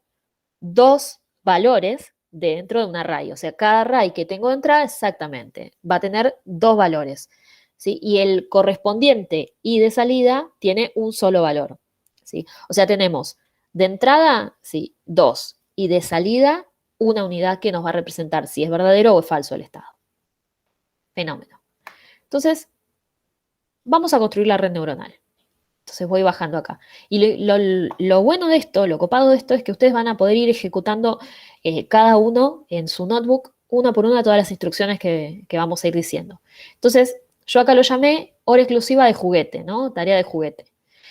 dos valores dentro de un array. O sea, cada array que tengo de entrada exactamente va a tener dos valores. ¿Sí? Y el correspondiente y de salida tiene un solo valor. ¿Sí? O sea, tenemos de entrada, sí, dos. Y de salida, una unidad que nos va a representar si es verdadero o es falso el estado. Fenómeno. Entonces, vamos a construir la red neuronal. Entonces voy bajando acá. Y lo bueno de esto, lo copado de esto, es que ustedes van a poder ir ejecutando cada uno en su notebook, una por una, todas las instrucciones que vamos a ir diciendo. Entonces, yo acá lo llamé hora exclusiva de juguete, ¿no? Tarea de juguete.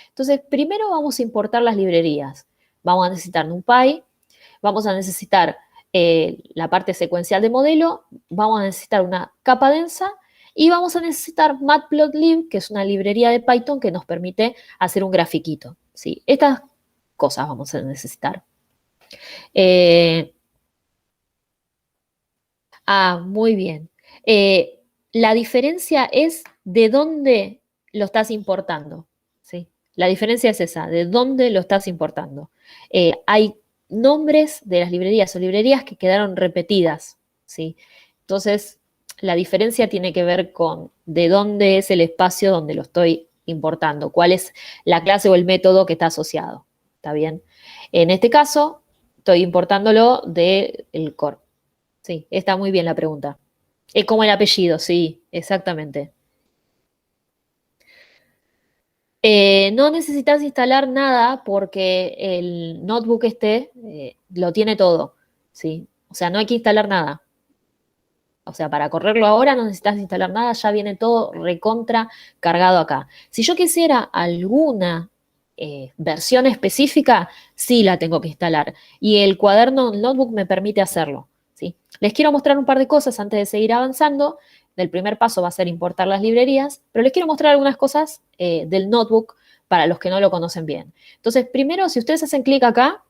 Entonces, primero vamos a importar las librerías. Vamos a necesitar NumPy, vamos a necesitar la parte secuencial de modelo, vamos a necesitar una capa densa y vamos a necesitar Matplotlib, que es una librería de Python que nos permite hacer un grafiquito. ¿Sí? Estas cosas vamos a necesitar. Eh, muy bien. La diferencia es de dónde lo estás importando. ¿Sí? La diferencia es esa, de dónde lo estás importando. Hay nombres de las librerías o librerías que quedaron repetidas. ¿Sí? Entonces, la diferencia tiene que ver con de dónde es el espacio donde lo estoy importando, cuál es la clase o el método que está asociado. ¿Está bien? En este caso, estoy importándolo del core. Sí, está muy bien la pregunta. Es como el apellido, sí, exactamente. No necesitas instalar nada porque el notebook lo tiene todo, ¿sí? O sea, no hay que instalar nada. O sea, para correrlo ahora no necesitas instalar nada, ya viene todo recontra cargado acá. Si yo quisiera alguna versión específica, sí la tengo que instalar. Y el cuaderno, el notebook me permite hacerlo. ¿Sí? Les quiero mostrar un par de cosas antes de seguir avanzando. El primer paso va a ser importar las librerías, pero les quiero mostrar algunas cosas del notebook para los que no lo conocen bien. Entonces, primero, si ustedes hacen clic acá,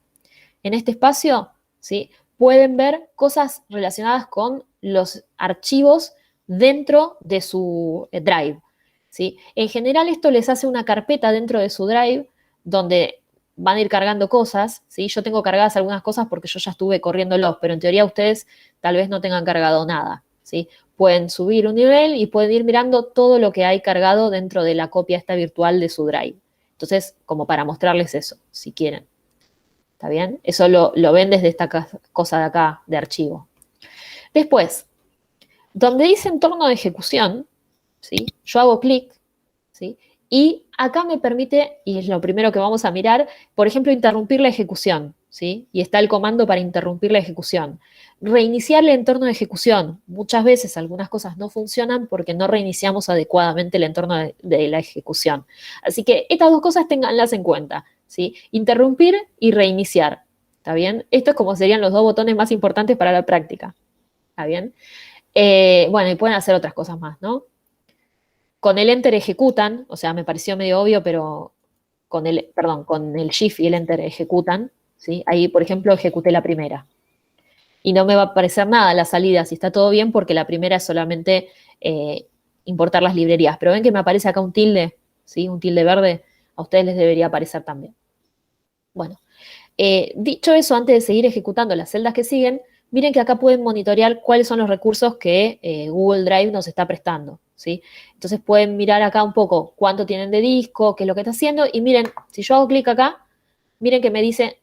en este espacio, ¿sí? Pueden ver cosas relacionadas con los archivos dentro de su Drive. ¿Sí? En general esto les hace una carpeta dentro de su Drive donde van a ir cargando cosas. ¿Sí? Yo tengo cargadas algunas cosas porque yo ya estuve corriéndolos, pero en teoría ustedes tal vez no tengan cargado nada. ¿Sí? pueden subir un nivel y pueden ir mirando todo lo que hay cargado dentro de la copia esta virtual de su Drive. Entonces, como para mostrarles eso, si quieren. ¿Está bien? Eso lo ven desde esta cosa de acá, de archivo. Después, donde dice entorno de ejecución, ¿sí? Yo hago clic, ¿sí? Y acá me permite, y es lo primero que vamos a mirar, por ejemplo, interrumpir la ejecución, ¿sí? Y está el comando para interrumpir la ejecución. Reiniciar el entorno de ejecución. Muchas veces algunas cosas no funcionan porque no reiniciamos adecuadamente el entorno de la ejecución. Así que estas dos cosas ténganlas en cuenta, ¿sí? Interrumpir y reiniciar, ¿está bien? Esto es como serían los dos botones más importantes para la práctica, ¿está bien? Bueno, y pueden hacer otras cosas más, ¿no? Con el Enter ejecutan, o sea, me pareció medio obvio, pero con el Shift y el Enter ejecutan, ¿sí? Ahí, por ejemplo, ejecuté la primera. Y no me va a aparecer nada la salida si está todo bien, porque la primera es solamente importar las librerías. Pero ven que me aparece acá un tilde, ¿sí? Un tilde verde. A ustedes les debería aparecer también. Bueno, dicho eso, antes de seguir ejecutando las celdas que siguen, miren que acá pueden monitorear cuáles son los recursos que Google Drive nos está prestando, ¿sí? Entonces pueden mirar acá un poco cuánto tienen de disco, qué es lo que está haciendo, y miren, si yo hago clic acá, miren que me dice,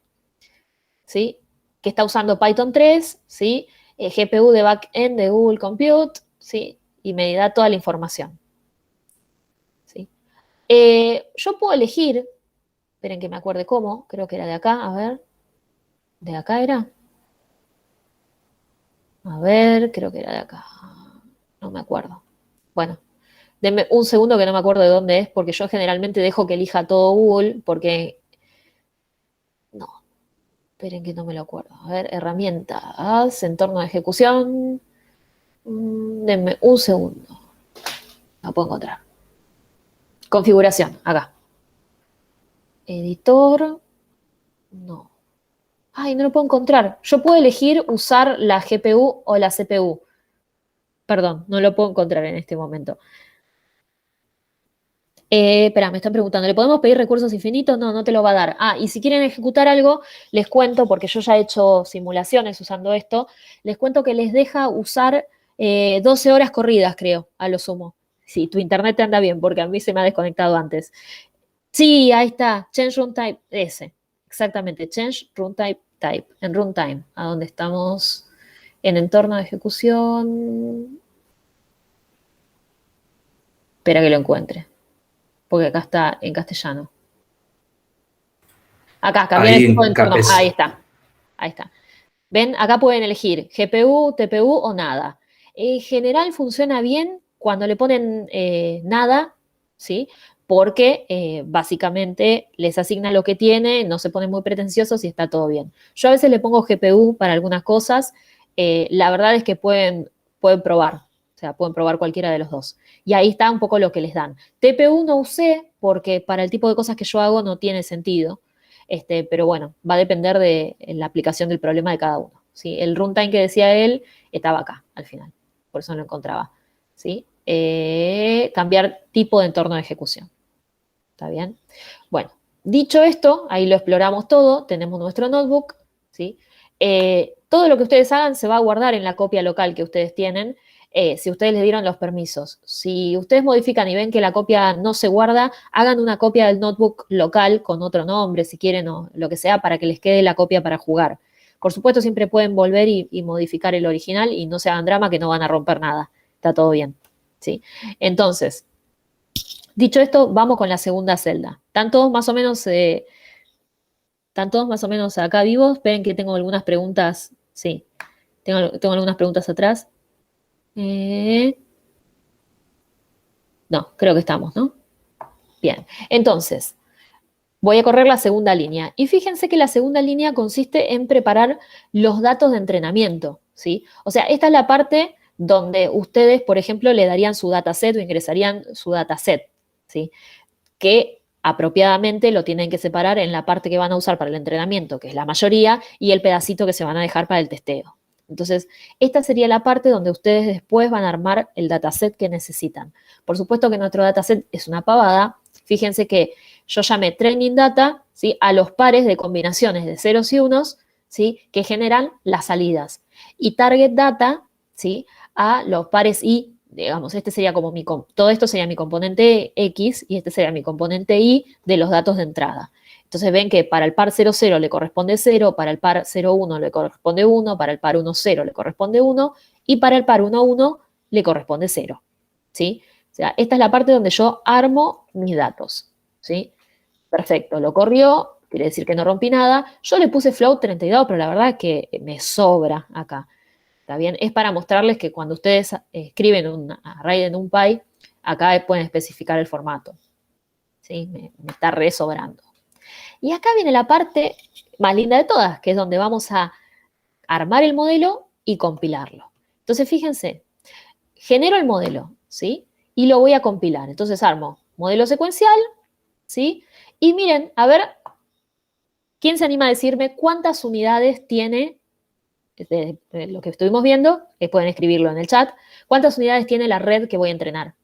¿sí? Que está usando Python 3, ¿sí? GPU de backend de Google Compute, ¿sí? Y me da toda la información, ¿sí? Yo puedo elegir, esperen que me acuerde cómo, creo que era de acá, a ver, ¿de acá era? A ver, creo que era de acá. No me acuerdo. Bueno, denme un segundo que no me acuerdo de dónde es, porque yo generalmente dejo que elija todo Google, porque... No, esperen que no me lo acuerdo. A ver, herramientas, entorno de ejecución. Denme un segundo. No puedo encontrar. Configuración, acá. Editor. No. Ay, no lo puedo encontrar. Yo puedo elegir usar la GPU o la CPU. Perdón, no lo puedo encontrar en este momento. Espera, me están preguntando, ¿le podemos pedir recursos infinitos? No, no te lo va a dar. Ah, y si quieren ejecutar algo, les cuento, porque yo ya he hecho simulaciones usando esto, les cuento que les deja usar 12 horas corridas, creo, a lo sumo. Sí, tu internet te anda bien, porque a mí se me ha desconectado antes. Sí, ahí está, change runtime, ese, exactamente, change runtime type, en runtime, a donde estamos en entorno de ejecución. Espera que lo encuentre, porque acá está en castellano. Acá, cambiar el Ahí tipo de en entorno. Ahí CAPES. está. Ahí está. ¿Ven? Acá pueden elegir GPU, TPU o nada. En general funciona bien cuando le ponen nada, ¿sí? Porque básicamente les asigna lo que tiene, no se ponen muy pretenciosos y está todo bien. Yo a veces le pongo GPU para algunas cosas. La verdad es que pueden probar. O sea, pueden probar cualquiera de los dos. Y ahí está un poco lo que les dan. TPU no usé porque para el tipo de cosas que yo hago no tiene sentido. Pero bueno, va a depender de la aplicación del problema de cada uno, ¿sí? El runtime que decía él estaba acá, al final, por eso no lo encontraba, ¿sí? Cambiar tipo de entorno de ejecución, ¿está bien? Bueno, dicho esto, ahí lo exploramos todo, tenemos nuestro notebook, ¿sí? Todo lo que ustedes hagan se va a guardar en la copia local que ustedes tienen, si ustedes les dieron los permisos. Si ustedes modifican y ven que la copia no se guarda, hagan una copia del notebook local con otro nombre, si quieren, o lo que sea, para que les quede la copia para jugar. Por supuesto, siempre pueden volver y modificar el original y no se hagan drama que no van a romper nada. Está todo bien, ¿sí? Entonces, dicho esto, vamos con la segunda celda. ¿Están todos más o menos acá vivos? Esperen que tengo algunas preguntas. Sí, tengo algunas preguntas atrás. No, creo que estamos, ¿no? Bien, entonces, voy a correr la segunda línea. Y fíjense que la segunda línea consiste en preparar los datos de entrenamiento, ¿sí? O sea, esta es la parte donde ustedes, por ejemplo, le darían su dataset o ingresarían su dataset, ¿sí? Que apropiadamente lo tienen que separar en la parte que van a usar para el entrenamiento, que es la mayoría, y el pedacito que se van a dejar para el testeo. Entonces, esta sería la parte donde ustedes después van a armar el dataset que necesitan. Por supuesto que nuestro dataset es una pavada. Fíjense que yo llamé training data, ¿sí? A los pares de combinaciones de ceros y unos, ¿sí? Que generan las salidas. Y target data, ¿sí? a los pares y, digamos, este sería como todo esto sería mi componente X y este sería mi componente Y de los datos de entrada. Entonces ven que para el par 0, 0 le corresponde 0, para el par 0, 1 le corresponde 1, para el par 1, 0 le corresponde 1 y para el par 1, 1 le corresponde 0. ¿Sí? O sea, esta es la parte donde yo armo mis datos. ¿Sí? Perfecto, lo corrió, quiere decir que no rompí nada. Yo le puse float 32, pero la verdad es que me sobra acá. ¿Está bien? Es para mostrarles que cuando ustedes escriben un array en NumPy, acá pueden especificar el formato. ¿Sí? Me está re sobrando. Y acá viene la parte más linda de todas, que es donde vamos a armar el modelo y compilarlo. Entonces, fíjense, genero el modelo, ¿sí? Y lo voy a compilar. Entonces armo modelo secuencial, ¿sí? Y miren, a ver, ¿quién se anima a decirme cuántas unidades tiene de lo que estuvimos viendo? Pueden escribirlo en el chat. ¿Cuántas unidades tiene la red que voy a entrenar?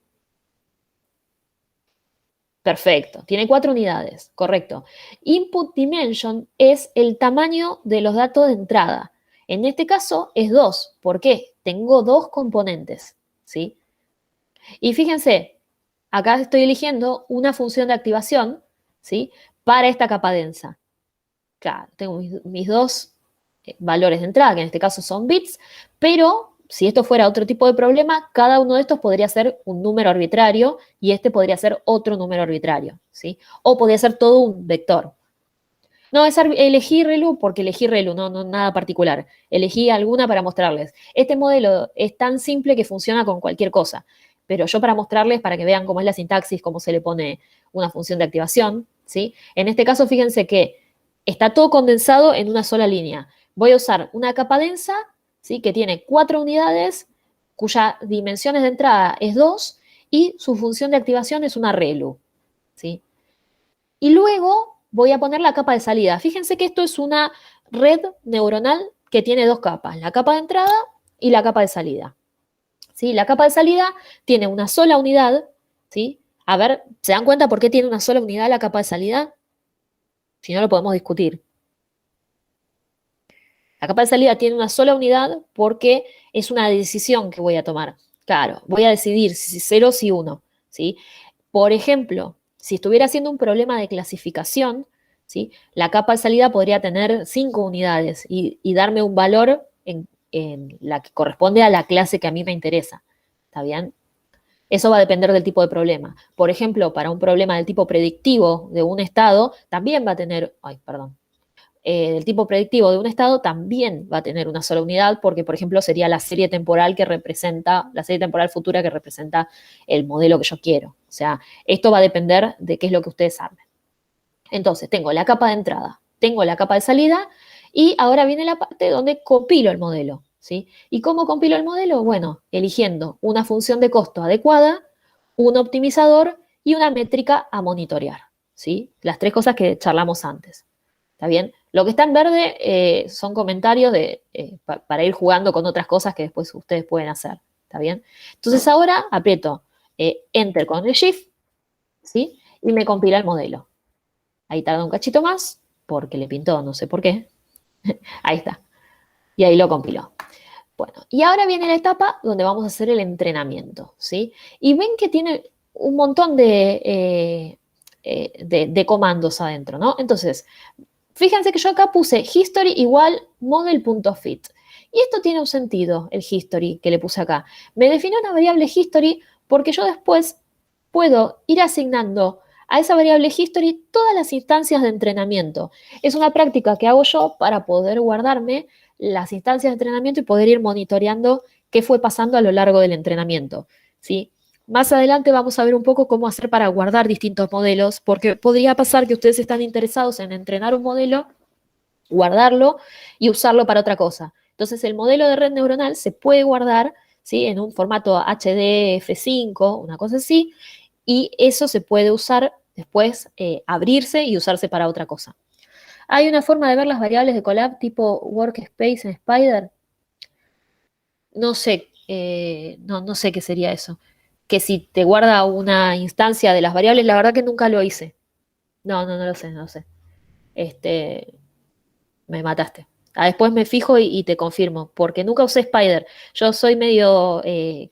Perfecto, tiene 4 unidades, correcto. Input dimension es el tamaño de los datos de entrada. En este caso es 2. ¿Por qué? Tengo 2 componentes, ¿sí? Y fíjense, acá estoy eligiendo una función de activación, ¿sí? Para esta capa densa. Claro, tengo mis 2 valores de entrada, que en este caso son bits, pero si esto fuera otro tipo de problema, cada uno de estos podría ser un número arbitrario y este podría ser otro número arbitrario, ¿sí? O podría ser todo un vector. No, elegí ReLU porque elegí ReLU, no nada particular. Elegí alguna para mostrarles. Este modelo es tan simple que funciona con cualquier cosa, pero yo para mostrarles, para que vean cómo es la sintaxis, cómo se le pone una función de activación, ¿sí? En este caso, fíjense que está todo condensado en una sola línea. Voy a usar una capa densa, ¿sí? Que tiene 4 unidades, cuya dimensiones de entrada es 2 y su función de activación es una ReLU, ¿sí? Y luego voy a poner la capa de salida. Fíjense que esto es una red neuronal que tiene 2 capas, la capa de entrada y la capa de salida. ¿Sí? La capa de salida tiene una sola unidad, ¿sí? A ver, ¿se dan cuenta por qué tiene una sola unidad la capa de salida? Si no, lo podemos discutir. La capa de salida tiene una sola unidad porque es una decisión que voy a tomar. Claro, voy a decidir si 0 o si 1, ¿sí? Por ejemplo, si estuviera haciendo un problema de clasificación, ¿sí? La capa de salida podría tener 5 unidades y darme un valor en la que corresponde a la clase que a mí me interesa. ¿Está bien? Eso va a depender del tipo de problema. Por ejemplo, para un problema del tipo predictivo de un estado, también va a tener, el tipo predictivo de un estado también va a tener una sola unidad porque, por ejemplo, sería la serie temporal que representa, la serie temporal futura que representa el modelo que yo quiero. O sea, esto va a depender de qué es lo que ustedes armen. Entonces, tengo la capa de entrada, tengo la capa de salida y ahora viene la parte donde compilo el modelo, ¿sí? ¿Y cómo compilo el modelo? Bueno, eligiendo una función de costo adecuada, un optimizador y una métrica a monitorear, ¿sí? Las 3 cosas que charlamos antes. ¿Está bien? Lo que está en verde son comentarios para ir jugando con otras cosas que después ustedes pueden hacer. ¿Está bien? Entonces ahora aprieto Enter con el Shift, ¿sí? Y me compila el modelo. Ahí tarda un cachito más, porque le pintó, no sé por qué. Ahí está. Y ahí lo compiló. Bueno, y ahora viene la etapa donde vamos a hacer el entrenamiento, ¿sí? Y ven que tiene un montón de comandos adentro, ¿no? Entonces, fíjense que yo acá puse history igual model.fit. Y esto tiene un sentido, el history que le puse acá. Me define una variable history porque yo después puedo ir asignando a esa variable history todas las instancias de entrenamiento. Es una práctica que hago yo para poder guardarme las instancias de entrenamiento y poder ir monitoreando qué fue pasando a lo largo del entrenamiento, ¿sí? Más adelante vamos a ver un poco cómo hacer para guardar distintos modelos, porque podría pasar que ustedes están interesados en entrenar un modelo, guardarlo y usarlo para otra cosa. Entonces, el modelo de red neuronal se puede guardar, ¿sí? En un formato HDF5, una cosa así, y eso se puede usar después, abrirse y usarse para otra cosa. Hay una forma de ver las variables de Colab tipo workspace en Spider. No sé, no sé qué sería eso. Que si te guarda una instancia de las variables, la verdad que nunca lo hice. No lo sé, no lo sé. Me mataste. Después me fijo y te confirmo, porque nunca usé Spider. Yo soy medio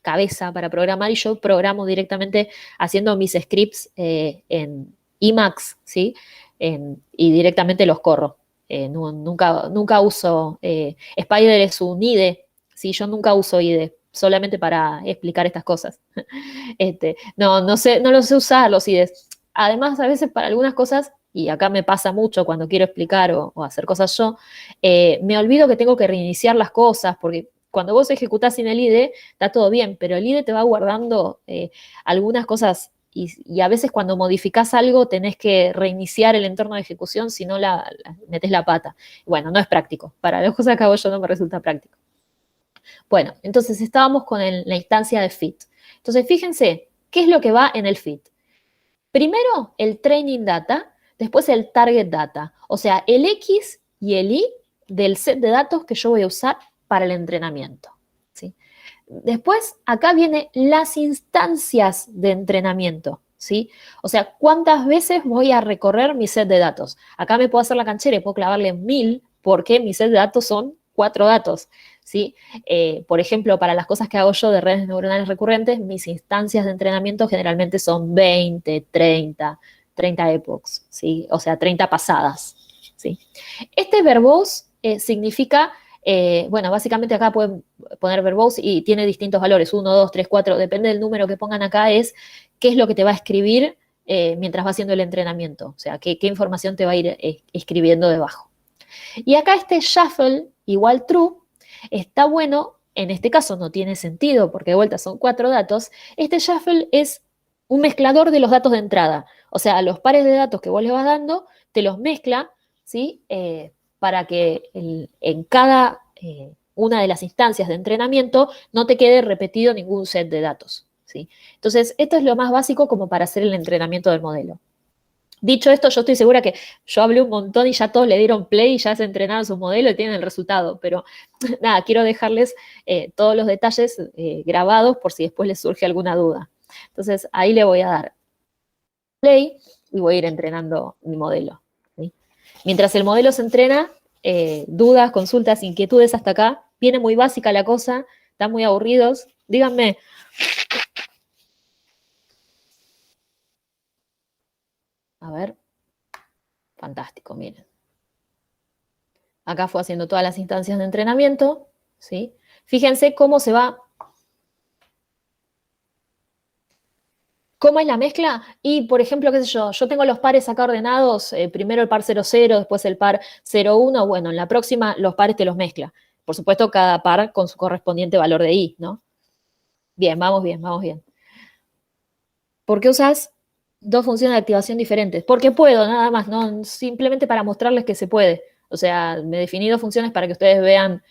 cabeza para programar y yo programo directamente haciendo mis scripts en Emacs, ¿sí? Y directamente los corro. Nunca uso, Spider es un IDE, ¿sí? Yo nunca uso IDE, solamente para explicar estas cosas. No sé, no lo sé usar los IDEs. Además, a veces para algunas cosas, y acá me pasa mucho cuando quiero explicar o hacer cosas yo, me olvido que tengo que reiniciar las cosas, porque cuando vos ejecutás sin el IDE, está todo bien, pero el IDE te va guardando algunas cosas y a veces cuando modificás algo tenés que reiniciar el entorno de ejecución, si no metés la pata. Bueno, no es práctico. Para las cosas que hago yo no me resulta práctico. Bueno, entonces estábamos con la instancia de fit. Entonces, fíjense, ¿qué es lo que va en el fit? Primero, el training data, después el target data, o sea, el X y el Y del set de datos que yo voy a usar para el entrenamiento. ¿Sí? Después, acá vienen las instancias de entrenamiento. ¿Sí? O sea, ¿cuántas veces voy a recorrer mi set de datos? Acá me puedo hacer la canchera y puedo clavarle 1000 porque mi set de datos son 4 datos. ¿Sí? Por ejemplo, para las cosas que hago yo de redes neuronales recurrentes, mis instancias de entrenamiento generalmente son 20, 30 epochs, ¿sí? O sea, 30 pasadas. ¿Sí? Este verbose significa, bueno, básicamente acá pueden poner verbose y tiene distintos valores, 1, 2, 3, 4, depende del número que pongan acá, es qué es lo que te va a escribir mientras va haciendo el entrenamiento, o sea, qué información te va a ir escribiendo debajo. Y acá este shuffle igual true está bueno, en este caso no tiene sentido porque de vuelta son 4 datos, este shuffle es un mezclador de los datos de entrada, o sea, los pares de datos que vos le vas dando, te los mezcla, ¿sí? Para que en cada una de las instancias de entrenamiento no te quede repetido ningún set de datos, ¿sí? Entonces, esto es lo más básico como para hacer el entrenamiento del modelo. Dicho esto, yo estoy segura que yo hablé un montón y ya todos le dieron play y ya se entrenaron su modelo y tienen el resultado, pero nada, quiero dejarles todos los detalles grabados por si después les surge alguna duda. Entonces, ahí le voy a dar play y voy a ir entrenando mi modelo. ¿Sí? Mientras el modelo se entrena, dudas, consultas, inquietudes hasta acá. Viene muy básica la cosa, están muy aburridos. Díganme. A ver. Fantástico, miren. Acá fue haciendo todas las instancias de entrenamiento, ¿sí? Fíjense cómo se va. ¿Cómo es la mezcla? Y, por ejemplo, qué sé yo tengo los pares acá ordenados, primero el par 00, después el par 01, bueno, en la próxima los pares te los mezcla. Por supuesto, cada par con su correspondiente valor de I, ¿no? Bien, vamos bien, vamos bien. ¿Por qué usas dos funciones de activación diferentes? Porque puedo, nada más, ¿no? Simplemente para mostrarles que se puede. O sea, me definí dos funciones para que ustedes vean.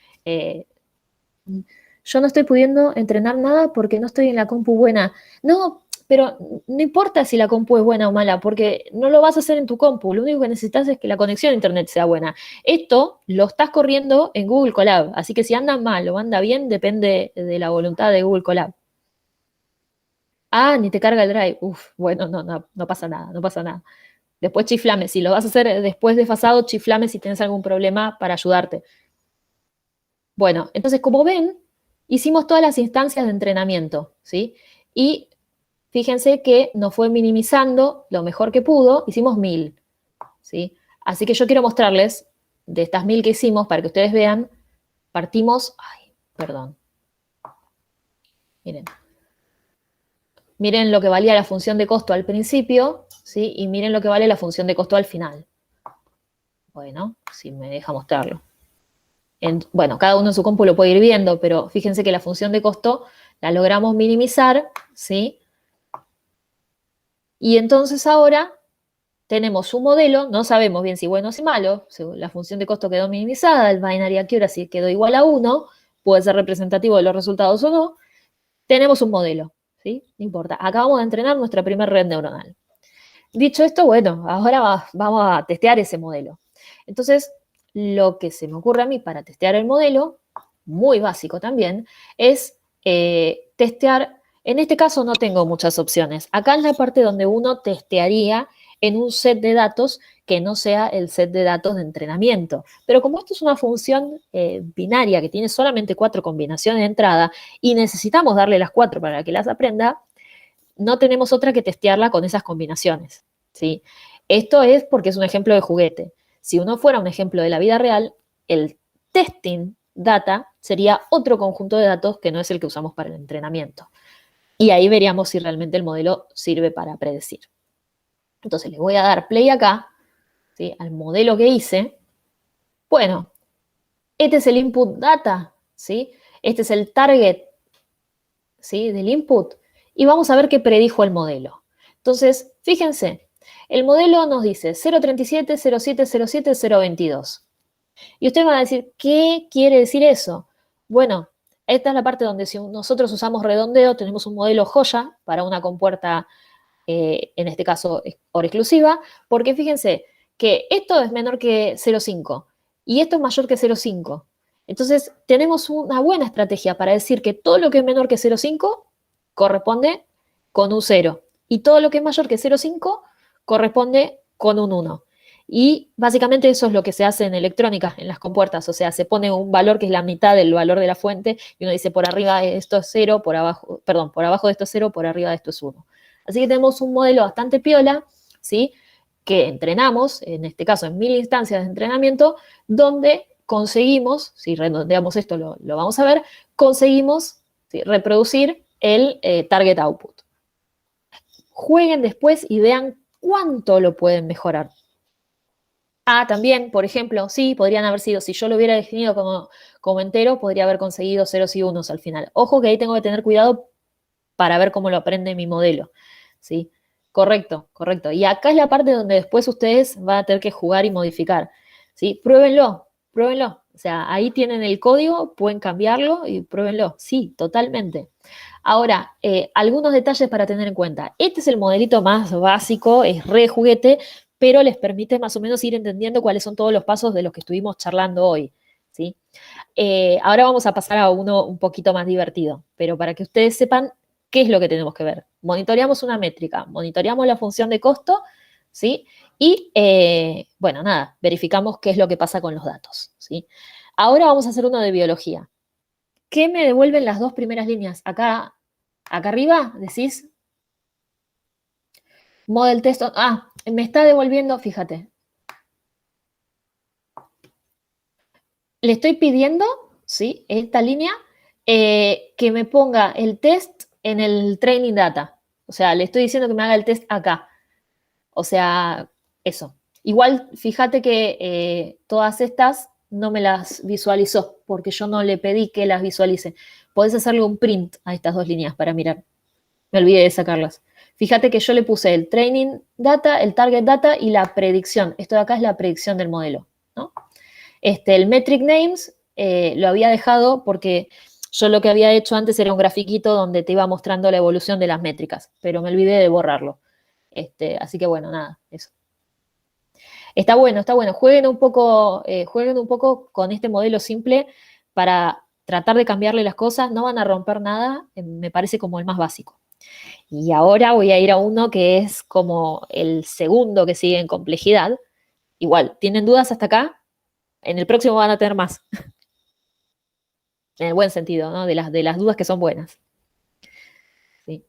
Yo no estoy pudiendo entrenar nada porque no estoy en la compu buena. No, pero no importa si la compu es buena o mala, porque no lo vas a hacer en tu compu. Lo único que necesitas es que la conexión a internet sea buena. Esto lo estás corriendo en Google Colab, así que si anda mal o anda bien, depende de la voluntad de Google Colab. Ah, ni te carga el drive. Uf, bueno, no pasa nada, no pasa nada. Después chiflame. Si lo vas a hacer después desfasado, chiflame si tienes algún problema para ayudarte. Bueno, entonces, como ven, hicimos todas las instancias de entrenamiento, ¿sí? Y fíjense que nos fue minimizando lo mejor que pudo, hicimos 1000, ¿sí? Así que yo quiero mostrarles, de estas 1000 que hicimos, para que ustedes vean, partimos, ay, perdón, miren. Miren lo que valía la función de costo al principio, ¿sí? Y miren lo que vale la función de costo al final. Bueno, si me deja mostrarlo. Bueno, cada uno en su compu lo puede ir viendo, pero fíjense que la función de costo la logramos minimizar, ¿sí? Y entonces ahora tenemos un modelo, no sabemos bien si bueno o si malo, la función de costo quedó minimizada, el binary accuracy quedó igual a 1, puede ser representativo de los resultados o no, tenemos un modelo, ¿sí? No importa, acabamos de entrenar nuestra primera red neuronal. Dicho esto, bueno, ahora vamos a testear ese modelo. Entonces, lo que se me ocurre a mí para testear el modelo, muy básico también, es testear, en este caso no tengo muchas opciones. Acá es la parte donde uno testearía en un set de datos que no sea el set de datos de entrenamiento. Pero como esto es una función binaria que tiene solamente 4 combinaciones de entrada y necesitamos darle las 4 para que las aprenda, no tenemos otra que testearla con esas combinaciones, ¿sí? Esto es porque es un ejemplo de juguete. Si uno fuera un ejemplo de la vida real, el testing data sería otro conjunto de datos que no es el que usamos para el entrenamiento. Y ahí veríamos si realmente el modelo sirve para predecir. Entonces le voy a dar play acá, ¿sí?, al modelo que hice. Bueno, este es el input data, ¿sí? Este es el target, ¿sí?, del input. Y vamos a ver qué predijo el modelo. Entonces, fíjense, el modelo nos dice 037, 07, 07, 022. Y ustedes van a decir, ¿qué quiere decir eso? Bueno, esta es la parte donde si nosotros usamos redondeo, tenemos un modelo joya para una compuerta, en este caso, OR exclusiva, porque fíjense que esto es menor que 0,5 y esto es mayor que 0,5. Entonces, tenemos una buena estrategia para decir que todo lo que es menor que 0,5 corresponde con un 0 y todo lo que es mayor que 0,5 corresponde con un 1. Y básicamente eso es lo que se hace en electrónica, en las compuertas. O sea, se pone un valor que es la mitad del valor de la fuente y uno dice por arriba de esto es 0, por abajo, perdón, por abajo de esto es 0, por arriba de esto es 1. Así que tenemos un modelo bastante piola, ¿sí?, que entrenamos, en este caso en 1000 instancias de entrenamiento, donde conseguimos, si redondeamos esto lo vamos a ver, conseguimos, ¿sí?, reproducir el target output. Jueguen después y vean cuánto lo pueden mejorar. También, por ejemplo, sí, podrían haber sido, si yo lo hubiera definido como entero, podría haber conseguido ceros y unos al final. Ojo que ahí tengo que tener cuidado para ver cómo lo aprende mi modelo, ¿sí? Correcto, correcto. Y acá es la parte donde después ustedes van a tener que jugar y modificar, ¿sí? Pruébenlo, pruébenlo. O sea, ahí tienen el código, pueden cambiarlo y pruébenlo. Sí, totalmente. Ahora, algunos detalles para tener en cuenta. Este es el modelito más básico, es re juguete, pero les permite más o menos ir entendiendo cuáles son todos los pasos de los que estuvimos charlando hoy, ¿sí? Ahora vamos a pasar a uno un poquito más divertido, pero para que ustedes sepan qué es lo que tenemos que ver. Monitoreamos una métrica, monitoreamos la función de costo, ¿sí? Y, bueno, nada, verificamos qué es lo que pasa con los datos, ¿sí? Ahora vamos a hacer uno de biología. ¿Qué me devuelven las 2 primeras líneas? Acá arriba decís model test. Me está devolviendo, fíjate. Le estoy pidiendo, ¿sí?, esta línea, que me ponga el test en el training data. O sea, le estoy diciendo que me haga el test acá. O sea, eso. Igual, fíjate que todas estas no me las visualizó, porque yo no le pedí que las visualice. Podés hacerle un print a estas 2 líneas para mirar. Me olvidé de sacarlas. Fíjate que yo le puse el training data, el target data y la predicción. Esto de acá es la predicción del modelo, ¿no? El metric names lo había dejado porque yo lo que había hecho antes era un grafiquito donde te iba mostrando la evolución de las métricas, pero me olvidé de borrarlo. Así que bueno, nada, eso. Está bueno, está bueno. Jueguen un poco con este modelo simple para tratar de cambiarle las cosas. No van a romper nada, me parece como el más básico. Y ahora voy a ir a uno que es como el segundo que sigue en complejidad. Igual, ¿tienen dudas hasta acá? En el próximo van a tener más. En el buen sentido, ¿no? De las dudas que son buenas. ¿Sí?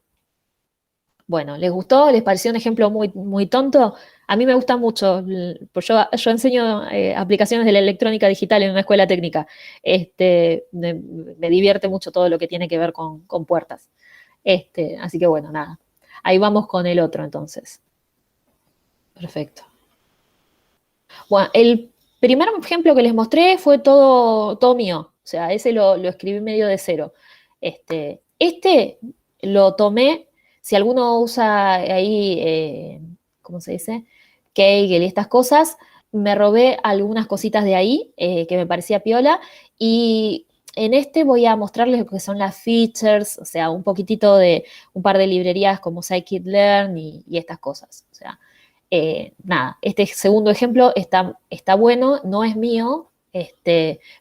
Bueno, ¿les gustó? ¿Les pareció un ejemplo muy, muy tonto? A mí me gusta mucho, pues yo enseño aplicaciones de la electrónica digital en una escuela técnica. Me divierte mucho todo lo que tiene que ver con puertas. Así que bueno, nada. Ahí vamos con el otro entonces. Perfecto. Bueno, el primer ejemplo que les mostré fue todo mío. O sea, ese lo escribí medio de cero. Este lo tomé, si alguno usa ahí, ¿cómo se dice? Kaggle y estas cosas, me robé algunas cositas de ahí que me parecía piola y en voy a mostrarles lo que son las features, o sea, un poquitito de un par de librerías como scikit-learn y estas cosas. O sea, nada, este segundo ejemplo está bueno, no es mío,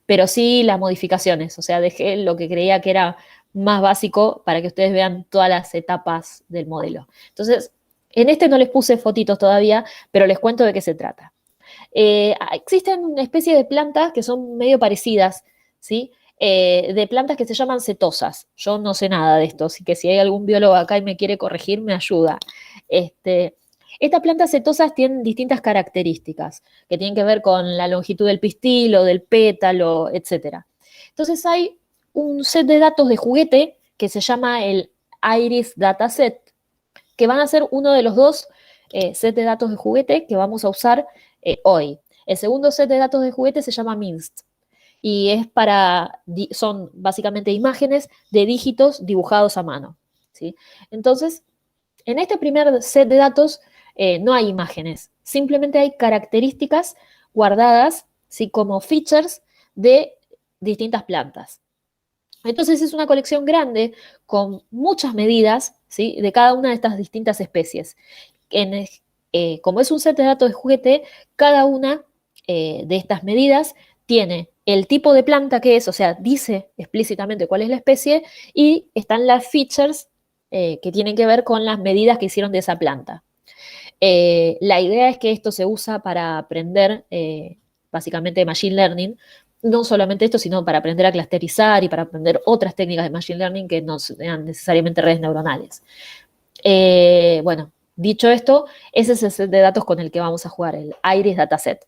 pero sí las modificaciones, o sea, dejé lo que creía que era más básico para que ustedes vean todas las etapas del modelo. Entonces, En este no les puse fotitos todavía, pero les cuento de qué se trata. Existen una especie de plantas que son medio parecidas, ¿sí? De plantas que se llaman setosas. Yo no sé nada de esto, así que si hay algún biólogo acá y me quiere corregir, me ayuda. Estas plantas setosas tienen distintas características que tienen que ver con la longitud del pistilo, del pétalo, etc. Entonces hay un set de datos de juguete que se llama el Iris Dataset, que van a ser uno de los dos sets de datos de juguete que vamos a usar hoy. El segundo set de datos de juguete se llama MINST y son básicamente imágenes de dígitos dibujados a mano, ¿sí? Entonces, en este primer set de datos no hay imágenes, simplemente hay características guardadas, ¿sí? Como features de distintas plantas. Entonces es una colección grande con muchas medidas, ¿sí? De cada una de estas distintas especies. Como es un set de datos de juguete, cada una de estas medidas tiene el tipo de planta que es, o sea, dice explícitamente cuál es la especie, y están las features que tienen que ver con las medidas que hicieron de esa planta. La idea es que esto se usa para aprender básicamente Machine Learning, no solamente esto, sino para aprender a clusterizar y para aprender otras técnicas de Machine Learning que no sean necesariamente redes neuronales. Bueno, dicho esto, ese es el set de datos con el que vamos a jugar, el Iris Dataset.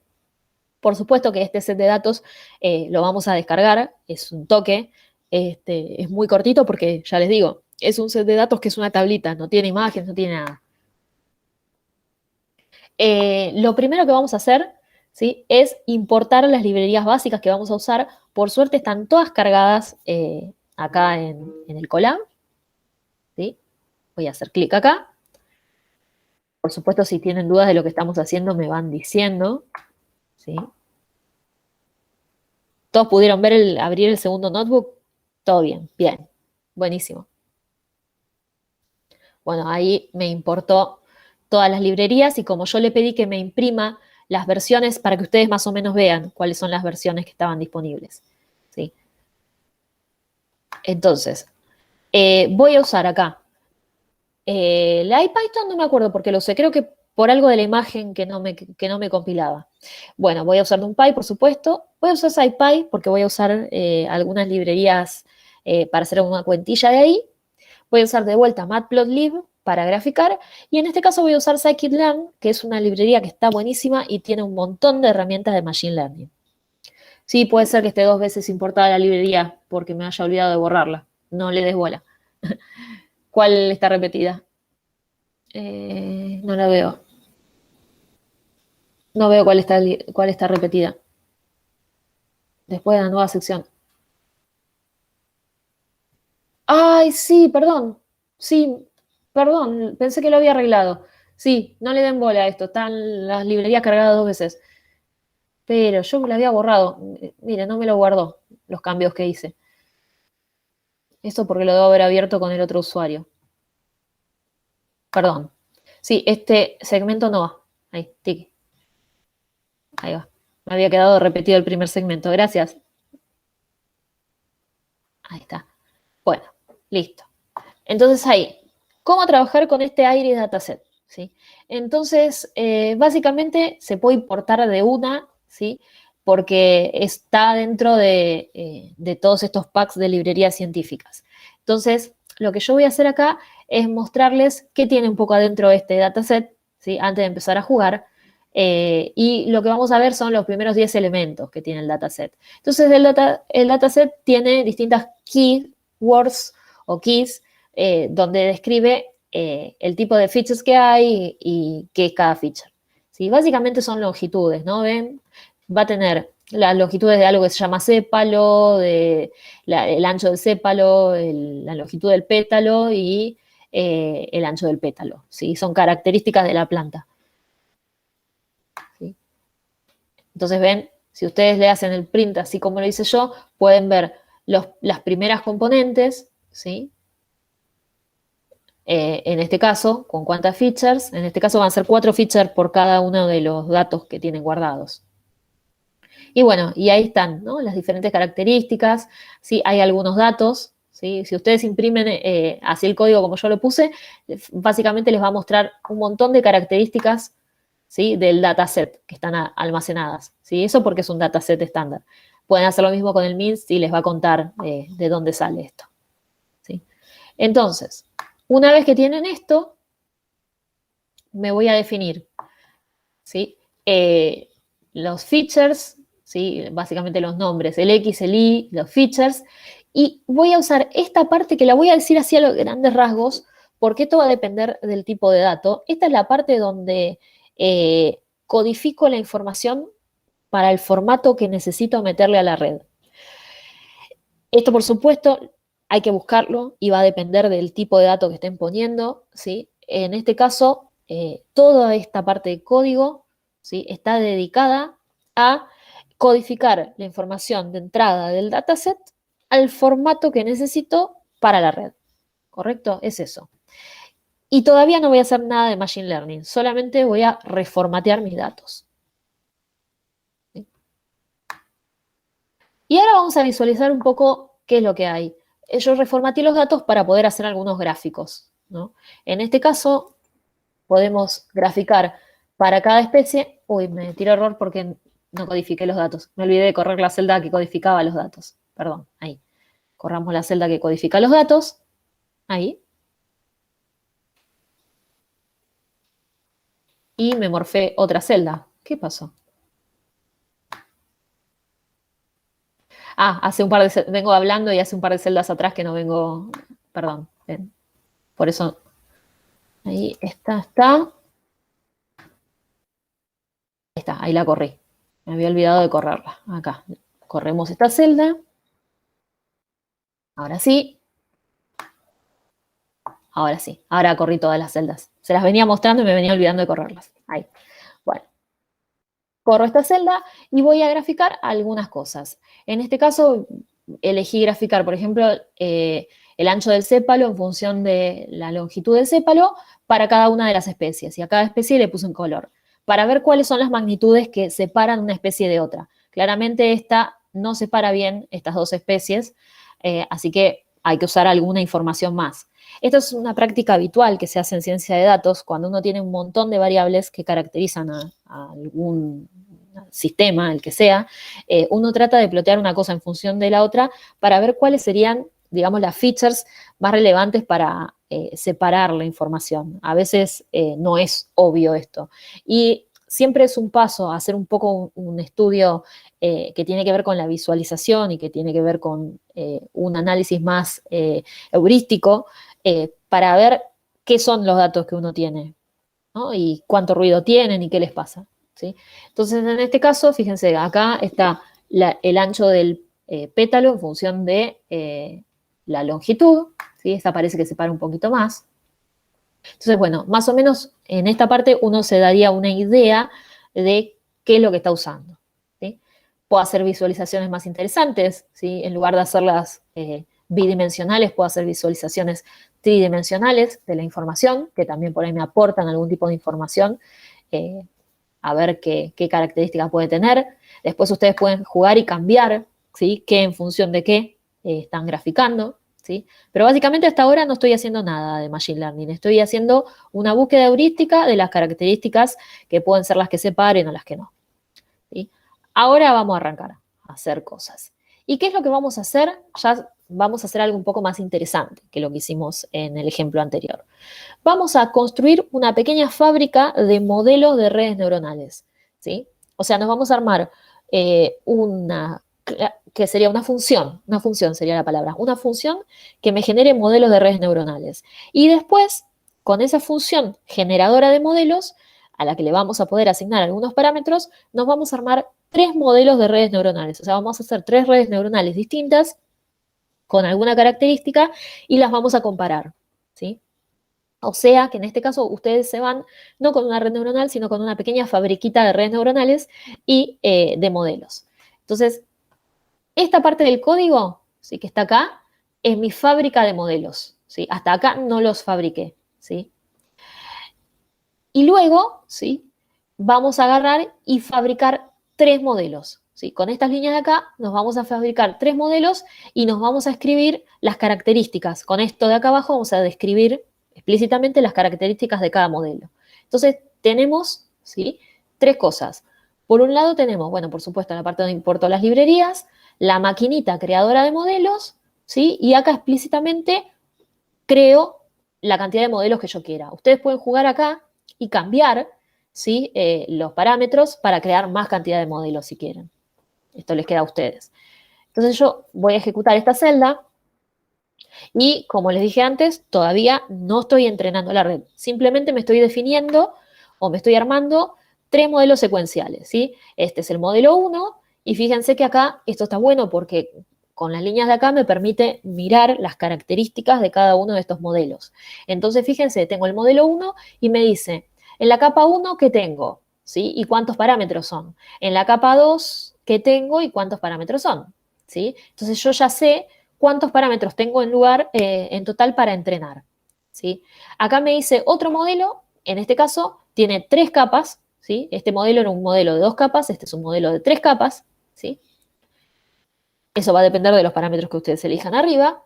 Por supuesto que este set de datos lo vamos a descargar, es un toque, es muy cortito porque, ya les digo, es un set de datos que es una tablita, no tiene imágenes, no tiene nada. Lo primero que vamos a hacer, ¿sí? Es importar las librerías básicas que vamos a usar. Por suerte están todas cargadas acá en el Colab, ¿sí? Voy a hacer clic acá. Por supuesto, si tienen dudas de lo que estamos haciendo, me van diciendo, ¿sí? ¿Todos pudieron ver abrir el segundo notebook? Todo bien, bien, buenísimo. Bueno, ahí me importó todas las librerías y como yo le pedí que me imprima las versiones para que ustedes más o menos vean cuáles son las versiones que estaban disponibles, ¿sí? Entonces, voy a usar acá. La IPython no me acuerdo por qué lo usé, creo que por algo de la imagen que no me compilaba. Bueno, voy a usar NumPy, por supuesto. Voy a usar SciPy porque voy a usar algunas librerías para hacer una cuentilla de ahí. Voy a usar de vuelta Matplotlib para graficar. Y en este caso voy a usar Scikit-learn, que es una librería que está buenísima y tiene un montón de herramientas de Machine Learning. Sí, puede ser que esté 2 veces importada la librería porque me haya olvidado de borrarla. No le des bola. ¿Cuál está repetida? No la veo. No veo cuál está repetida. Después de la nueva sección. Ay, sí, perdón. Sí, perdón. Pensé que lo había arreglado. Sí, no le den bola a esto. Están las librerías cargadas 2 veces. Pero yo me lo había borrado. Mire, no me lo guardó los cambios que hice. Eso porque lo debo haber abierto con el otro usuario. Perdón. Sí, este segmento no va. Ahí, tiki. Ahí va. Me había quedado repetido el primer segmento. Gracias. Ahí está. Bueno, listo. Entonces ahí, ¿cómo trabajar con este Iris Dataset? ¿Sí? Entonces, básicamente se puede importar de una, ¿sí? Porque está dentro de todos estos packs de librerías científicas. Entonces, lo que yo voy a hacer acá es mostrarles qué tiene un poco adentro este dataset, ¿sí? Antes de empezar a jugar. Y lo que vamos a ver son los primeros 10 elementos que tiene el dataset. Entonces, el dataset tiene distintas keywords o keys donde describe el tipo de features que hay y qué es cada feature. ¿Sí? Básicamente son longitudes, ¿no? ¿Ven? Va a tener las longitudes de algo que se llama sépalo, el ancho del sépalo, la longitud del pétalo y el ancho del pétalo. ¿Sí? Son características de la planta. ¿Sí? Entonces, ven, si ustedes le hacen el print así como lo hice yo, pueden ver las primeras componentes, ¿sí? En este caso, con cuántas features. En este caso van a ser 4 features por cada uno de los datos que tienen guardados. Y bueno, y ahí están, ¿no? Las diferentes características, ¿sí? Hay algunos datos, ¿sí? Si ustedes imprimen así el código como yo lo puse, básicamente les va a mostrar un montón de características, ¿sí? Del dataset que están almacenadas, ¿sí? Eso porque es un dataset estándar. Pueden hacer lo mismo con el MINST y les va a contar de dónde sale esto, ¿sí? Entonces, una vez que tienen esto, me voy a definir, ¿sí? Los features, ¿sí? Básicamente los nombres, el X, el Y, los features, y voy a usar esta parte que la voy a decir así a los grandes rasgos, porque esto va a depender del tipo de dato. Esta es la parte donde codifico la información para el formato que necesito meterle a la red. Esto, por supuesto, hay que buscarlo y va a depender del tipo de dato que estén poniendo, ¿sí? En este caso, toda esta parte de código, ¿sí? Está dedicada a codificar la información de entrada del dataset al formato que necesito para la red, ¿correcto? Es eso. Y todavía no voy a hacer nada de Machine Learning, solamente voy a reformatear mis datos. ¿Sí? Y ahora vamos a visualizar un poco qué es lo que hay. Yo reformateé los datos para poder hacer algunos gráficos, ¿no? En este caso, podemos graficar para cada especie. Uy, me tiró error porque no codifiqué los datos. Me olvidé de correr la celda que codificaba los datos. Perdón, ahí. Corramos la celda que codifica los datos. Ahí. Y me morfé otra celda. ¿Qué pasó? Ah, hace un par de vengo hablando y hace un par de celdas atrás que no vengo. Perdón. Ven. Por eso. Ahí está. Ahí está, ahí la corrí. Me había olvidado de correrla. Acá. Corremos esta celda. Ahora sí. Ahora sí. Ahora corrí todas las celdas. Se las venía mostrando y me venía olvidando de correrlas. Ahí. Bueno. Corro esta celda y voy a graficar algunas cosas. En este caso, elegí graficar, por ejemplo, el ancho del sépalo en función de la longitud del sépalo para cada una de las especies. Y a cada especie le puse un color para ver cuáles son las magnitudes que separan una especie de otra. Claramente esta no separa bien estas dos especies, así que hay que usar alguna información más. Esto es una práctica habitual que se hace en ciencia de datos cuando uno tiene un montón de variables que caracterizan a algún sistema, el que sea. Uno trata de plotear una cosa en función de la otra para ver cuáles serían, digamos, las features más relevantes para separar la información. A veces no es obvio esto. Y siempre es un paso a hacer un poco un estudio que tiene que ver con la visualización y que tiene que ver con un análisis más heurístico para ver qué son los datos que uno tiene, ¿no? Y cuánto ruido tienen y qué les pasa, ¿sí? Entonces, en este caso, fíjense, acá está el ancho del pétalo en función de la longitud, ¿sí? Esta parece que separa un poquito más. Entonces, bueno, más o menos en esta parte uno se daría una idea de qué es lo que está usando, ¿sí? Puedo hacer visualizaciones más interesantes, ¿sí? En lugar de hacerlas bidimensionales, puedo hacer visualizaciones tridimensionales de la información, que también por ahí me aportan algún tipo de información, a ver qué características puede tener. Después ustedes pueden jugar y cambiar, ¿sí? Qué en función de qué están graficando, ¿sí? Pero básicamente hasta ahora no estoy haciendo nada de Machine Learning, estoy haciendo una búsqueda heurística de las características que pueden ser las que separen o las que no, ¿sí? Ahora vamos a arrancar a hacer cosas. ¿Y qué es lo que vamos a hacer? Ya vamos a hacer algo un poco más interesante que lo que hicimos en el ejemplo anterior. Vamos a construir una pequeña fábrica de modelos de redes neuronales, ¿sí? O sea, nos vamos a armar una, que sería una función sería la palabra, una función que me genere modelos de redes neuronales. Y después, con esa función generadora de modelos, a la que le vamos a poder asignar algunos parámetros, nos vamos a armar 3 modelos de redes neuronales. O sea, vamos a hacer 3 redes neuronales distintas con alguna característica y las vamos a comparar, ¿sí? O sea, que en este caso ustedes se van no con una red neuronal, sino con una pequeña fabriquita de redes neuronales y de modelos. Entonces, esta parte del código, ¿sí? Que está acá, es mi fábrica de modelos, ¿sí? Hasta acá no los fabriqué, ¿sí? Y luego, ¿sí? Vamos a agarrar y fabricar 3 modelos, ¿sí? Con estas líneas de acá nos vamos a fabricar 3 modelos y nos vamos a escribir las características. Con esto de acá abajo vamos a describir explícitamente las características de cada modelo. Entonces, tenemos, ¿sí? 3 cosas. Por un lado tenemos, bueno, por supuesto, la parte donde importo las librerías, la maquinita creadora de modelos, ¿sí? Y acá explícitamente creo la cantidad de modelos que yo quiera. Ustedes pueden jugar acá y cambiar, ¿sí? Los parámetros para crear más cantidad de modelos si quieren. Esto les queda a ustedes. Entonces yo voy a ejecutar esta celda y, como les dije antes, todavía no estoy entrenando la red. Simplemente me estoy definiendo o me estoy armando 3 modelos secuenciales, ¿sí? Este es el modelo 1 y fíjense que acá esto está bueno porque con las líneas de acá me permite mirar las características de cada uno de estos modelos. Entonces, fíjense, tengo el modelo 1 y me dice, en la capa 1, ¿qué tengo? ¿Sí? ¿Y cuántos parámetros son? En la capa 2, ¿qué tengo y cuántos parámetros son? ¿Sí? Entonces, yo ya sé cuántos parámetros tengo en total para entrenar. ¿Sí? Acá me dice otro modelo, en este caso tiene 3 capas, ¿sí? Este modelo era un modelo de 2 capas, este es un modelo de 3 capas, ¿sí? Eso va a depender de los parámetros que ustedes elijan arriba,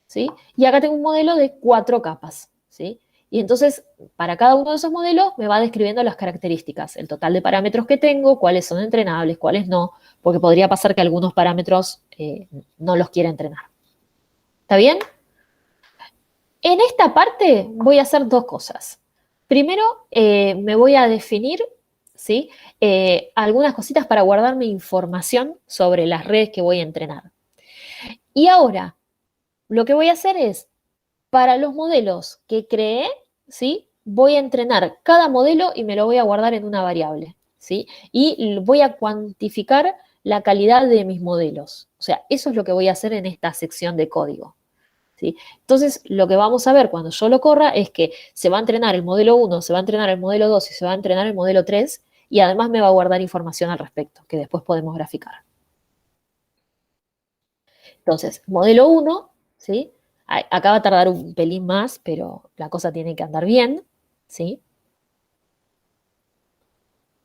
¿sí? Y acá tengo un modelo de 4 capas, ¿sí? Y entonces, para cada uno de esos modelos me va describiendo las características, el total de parámetros que tengo, cuáles son entrenables, cuáles no, porque podría pasar que algunos parámetros no los quiera entrenar. ¿Está bien? En esta parte voy a hacer 2 cosas. Primero, me voy a definir, ¿sí? Algunas cositas para guardar mi información sobre las redes que voy a entrenar. Y ahora, lo que voy a hacer es, para los modelos que creé, ¿sí? Voy a entrenar cada modelo y me lo voy a guardar en una variable, ¿sí? Y voy a cuantificar la calidad de mis modelos. O sea, eso es lo que voy a hacer en esta sección de código. ¿Sí? Entonces, lo que vamos a ver cuando yo lo corra es que se va a entrenar el modelo 1, se va a entrenar el modelo 2 y se va a entrenar el modelo 3 y además me va a guardar información al respecto, que después podemos graficar. Entonces, modelo 1, ¿sí? Acá va a tardar un pelín más, pero la cosa tiene que andar bien, ¿sí?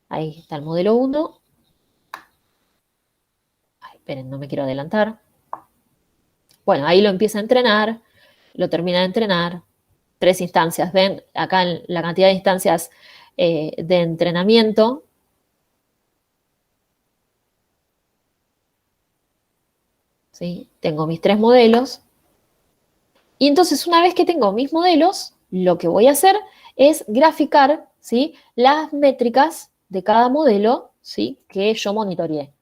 Ahí está el modelo 1. Ay, esperen, no me quiero adelantar. Bueno, ahí lo empieza a entrenar, lo termina de entrenar. 3 instancias. Ven acá la cantidad de instancias de entrenamiento. ¿Sí? Tengo mis 3 modelos. Y entonces, una vez que tengo mis modelos, lo que voy a hacer es graficar, ¿sí? Las métricas de cada modelo, ¿sí? Que yo monitoreé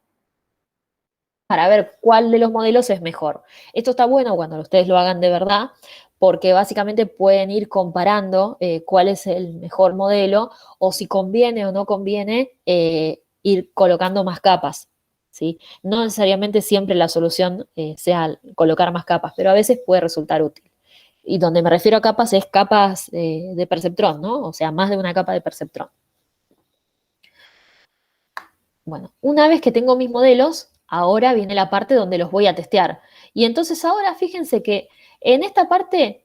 para ver cuál de los modelos es mejor. Esto está bueno cuando ustedes lo hagan de verdad, porque básicamente pueden ir comparando cuál es el mejor modelo o si conviene o no conviene ir colocando más capas. ¿Sí? No necesariamente siempre la solución sea colocar más capas, pero a veces puede resultar útil. Y donde me refiero a capas es capas de perceptrón, ¿no? O sea, más de una capa de perceptrón. Bueno, una vez que tengo mis modelos, ahora viene la parte donde los voy a testear. Y entonces ahora fíjense que en esta parte,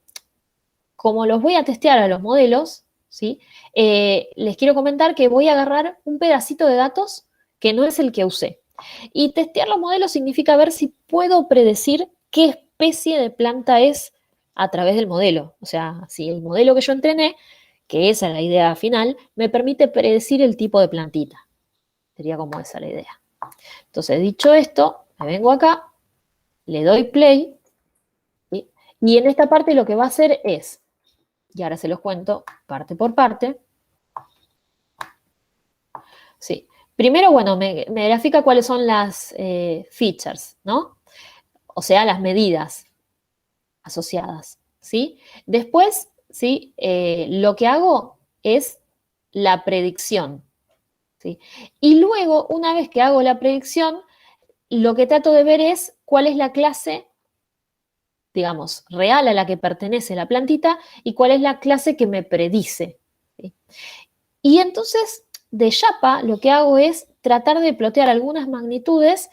como los voy a testear a los modelos, ¿sí? Les quiero comentar que voy a agarrar un pedacito de datos que no es el que usé. Y testear los modelos significa ver si puedo predecir qué especie de planta es a través del modelo. O sea, si el modelo que yo entrené, que esa es la idea final, me permite predecir el tipo de plantita. Sería como esa la idea. Entonces, dicho esto, me vengo acá, le doy play, ¿sí? Y en esta parte lo que va a hacer es, y ahora se los cuento parte por parte, ¿sí? Primero, bueno, me grafica cuáles son las features, ¿no? O sea, las medidas asociadas, ¿sí? Después, ¿sí? Lo que hago es la predicción, ¿sí? Y luego, una vez que hago la predicción, lo que trato de ver es cuál es la clase, digamos, real a la que pertenece la plantita y cuál es la clase que me predice. ¿Sí? Y entonces, de Japa, lo que hago es tratar de plotear algunas magnitudes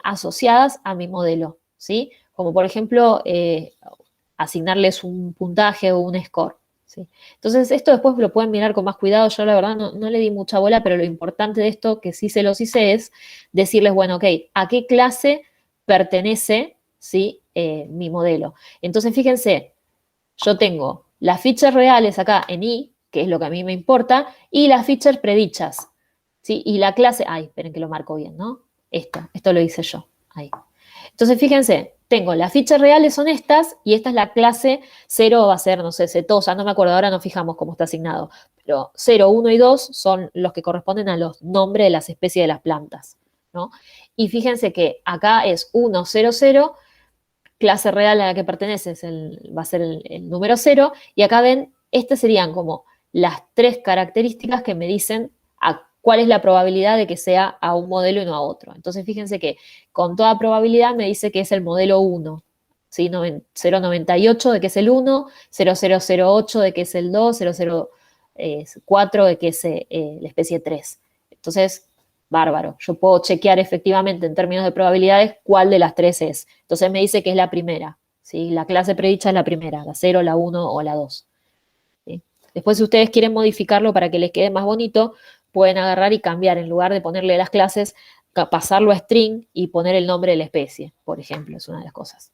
asociadas a mi modelo, ¿sí? Como por ejemplo, asignarles un puntaje o un score. ¿sí? Entonces, esto después lo pueden mirar con más cuidado. Yo, la verdad, no le di mucha bola, pero lo importante de esto, que sí se los hice, es decirles, bueno, ok, ¿a qué clase pertenece, ¿sí? Mi modelo? Entonces, fíjense, yo tengo las features reales acá en I, que es lo que a mí me importa, y las features predichas, ¿sí? Y la clase, ay, esperen que lo marco bien, ¿no? Esto lo hice yo, ahí. Entonces, fíjense, tengo las fichas reales son estas y esta es la clase 0 va a ser, no sé, setosa, no me acuerdo, ahora nos fijamos cómo está asignado, pero 0, 1 y 2 son los que corresponden a los nombres de las especies de las plantas, ¿no? Y fíjense que acá es 1, 0, 0, clase real a la que pertenece va a ser el número 0, y acá ven, estas serían como las tres características que me dicen cuál es la probabilidad de que sea a un modelo y no a otro. Entonces, fíjense que con toda probabilidad me dice que es el modelo 1, ¿sí? 098 de que es el 1, 0008 de que es el 2, 004 de que es la especie 3. Entonces, bárbaro. Yo puedo chequear efectivamente en términos de probabilidades cuál de las tres es. Entonces me dice que es la primera, ¿sí? La clase predicha es la primera, la 0, la 1 o la 2. ¿Sí? Después, si ustedes quieren modificarlo para que les quede más bonito, pueden agarrar y cambiar, en lugar de ponerle las clases, pasarlo a string y poner el nombre de la especie, por ejemplo, es una de las cosas.